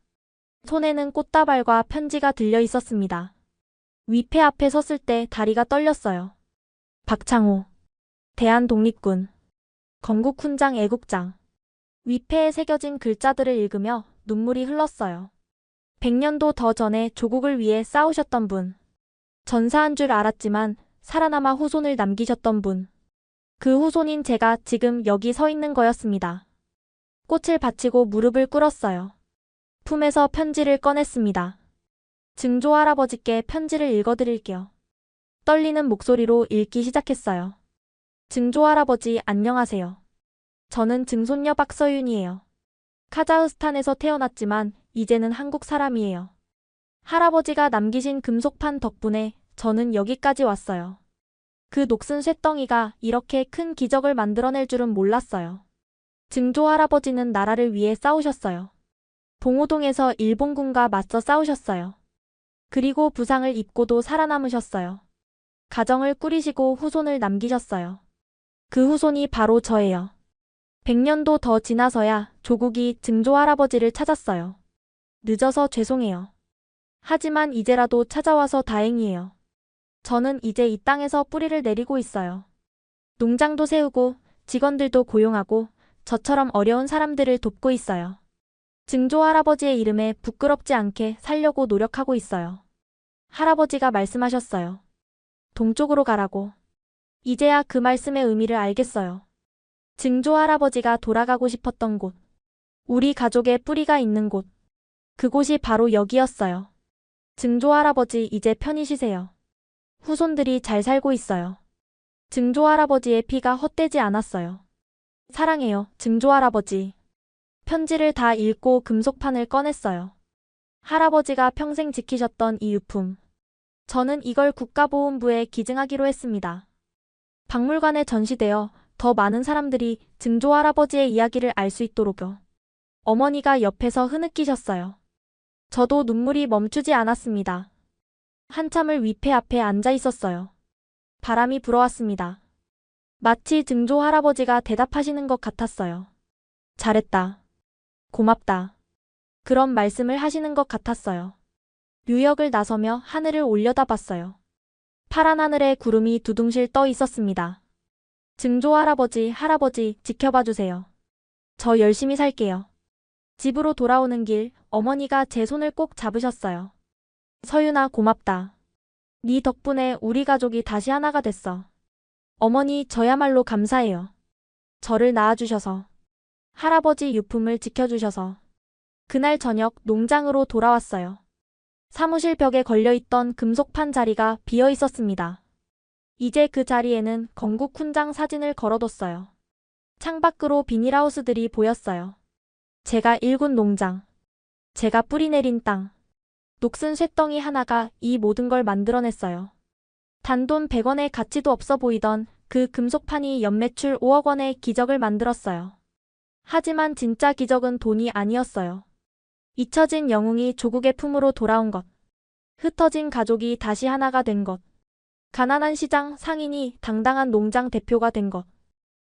손에는 꽃다발과 편지가 들려 있었습니다. 위패 앞에 섰을 때 다리가 떨렸어요. 박창호. 대한독립군. 건국훈장 애국장. 위패에 새겨진 글자들을 읽으며 눈물이 흘렀어요. 100년도 더 전에 조국을 위해 싸우셨던 분. 전사한 줄 알았지만 살아남아 후손을 남기셨던 분. 그 후손인 제가 지금 여기 서 있는 거였습니다. 꽃을 바치고 무릎을 꿇었어요. 품에서 편지를 꺼냈습니다. 증조 할아버지께 편지를 읽어드릴게요. 떨리는 목소리로 읽기 시작했어요. 증조 할아버지 안녕하세요. 저는 증손녀 박서윤이에요. 카자흐스탄에서 태어났지만 이제는 한국 사람이에요. 할아버지가 남기신 금속판 덕분에 저는 여기까지 왔어요. 그 녹슨 쇳덩이가 이렇게 큰 기적을 만들어낼 줄은 몰랐어요. 증조 할아버지는 나라를 위해 싸우셨어요. 봉오동에서 일본군과 맞서 싸우셨어요. 그리고 부상을 입고도 살아남으셨어요. 가정을 꾸리시고 후손을 남기셨어요. 그 후손이 바로 저예요. 100년도 더 지나서야 조국이 증조 할아버지를 찾았어요. 늦어서 죄송해요. 하지만 이제라도 찾아와서 다행이에요. 저는 이제 이 땅에서 뿌리를 내리고 있어요. 농장도 세우고 직원들도 고용하고 저처럼 어려운 사람들을 돕고 있어요. 증조 할아버지의 이름에 부끄럽지 않게 살려고 노력하고 있어요. 할아버지가 말씀하셨어요. 동쪽으로 가라고. 이제야 그 말씀의 의미를 알겠어요. 증조 할아버지가 돌아가고 싶었던 곳. 우리 가족의 뿌리가 있는 곳. 그곳이 바로 여기였어요. 증조 할아버지 이제 편히 쉬세요. 후손들이 잘 살고 있어요. 증조 할아버지의 피가 헛되지 않았어요. 사랑해요, 증조 할아버지. 편지를 다 읽고 금속판을 꺼냈어요. 할아버지가 평생 지키셨던 이 유품. 저는 이걸 국가보훈부에 기증하기로 했습니다. 박물관에 전시되어 더 많은 사람들이 증조 할아버지의 이야기를 알 수 있도록요. 어머니가 옆에서 흐느끼셨어요. 저도 눈물이 멈추지 않았습니다. 한참을 위패 앞에 앉아 있었어요. 바람이 불어왔습니다. 마치 증조 할아버지가 대답하시는 것 같았어요. 잘했다. 고맙다. 그런 말씀을 하시는 것 같았어요. 류역을 나서며 하늘을 올려다봤어요. 파란 하늘에 구름이 두둥실 떠 있었습니다. 증조 할아버지, 할아버지 지켜봐 주세요. 저 열심히 살게요. 집으로 돌아오는 길 어머니가 제 손을 꼭 잡으셨어요. 서윤아 고맙다. 네 덕분에 우리 가족이 다시 하나가 됐어. 어머니 저야말로 감사해요. 저를 낳아주셔서. 할아버지 유품을 지켜주셔서. 그날 저녁 농장으로 돌아왔어요. 사무실 벽에 걸려있던 금속판 자리가 비어 있었습니다. 이제 그 자리에는 건국 훈장 사진을 걸어뒀어요. 창밖으로 비닐하우스들이 보였어요. 제가 일군 농장. 제가 뿌리내린 땅. 녹슨 쇳덩이 하나가 이 모든 걸 만들어냈어요. 단돈 100원의 가치도 없어 보이던 그 금속판이 연매출 5억 원의 기적을 만들었어요. 하지만 진짜 기적은 돈이 아니었어요. 잊혀진 영웅이 조국의 품으로 돌아온 것. 흩어진 가족이 다시 하나가 된 것. 가난한 시장 상인이 당당한 농장 대표가 된 것.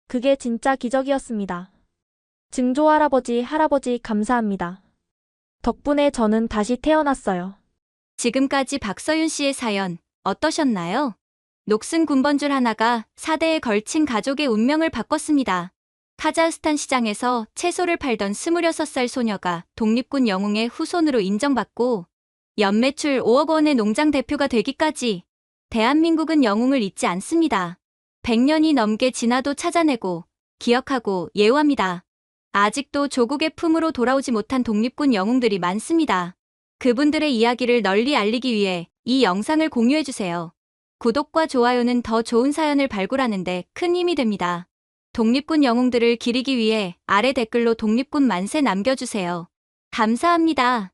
그게 진짜 기적이었습니다. 증조 할아버지, 할아버지 감사합니다. 덕분에 저는 다시 태어났어요. 지금까지 박서윤 씨의 사연 어떠셨나요? 녹슨 군번줄 하나가 4대에 걸친 가족의 운명을 바꿨습니다. 카자흐스탄 시장에서 채소를 팔던 26살 소녀가 독립군 영웅의 후손으로 인정받고 연매출 5억 원의 농장 대표가 되기까지 대한민국은 영웅을 잊지 않습니다. 100년이 넘게 지나도 찾아내고 기억하고 예우합니다. 아직도 조국의 품으로 돌아오지 못한 독립군 영웅들이 많습니다. 그분들의 이야기를 널리 알리기 위해 이 영상을 공유해주세요. 구독과 좋아요는 더 좋은 사연을 발굴하는 데 큰 힘이 됩니다. 독립군 영웅들을 기리기 위해 아래 댓글로 독립군 만세 남겨주세요. 감사합니다.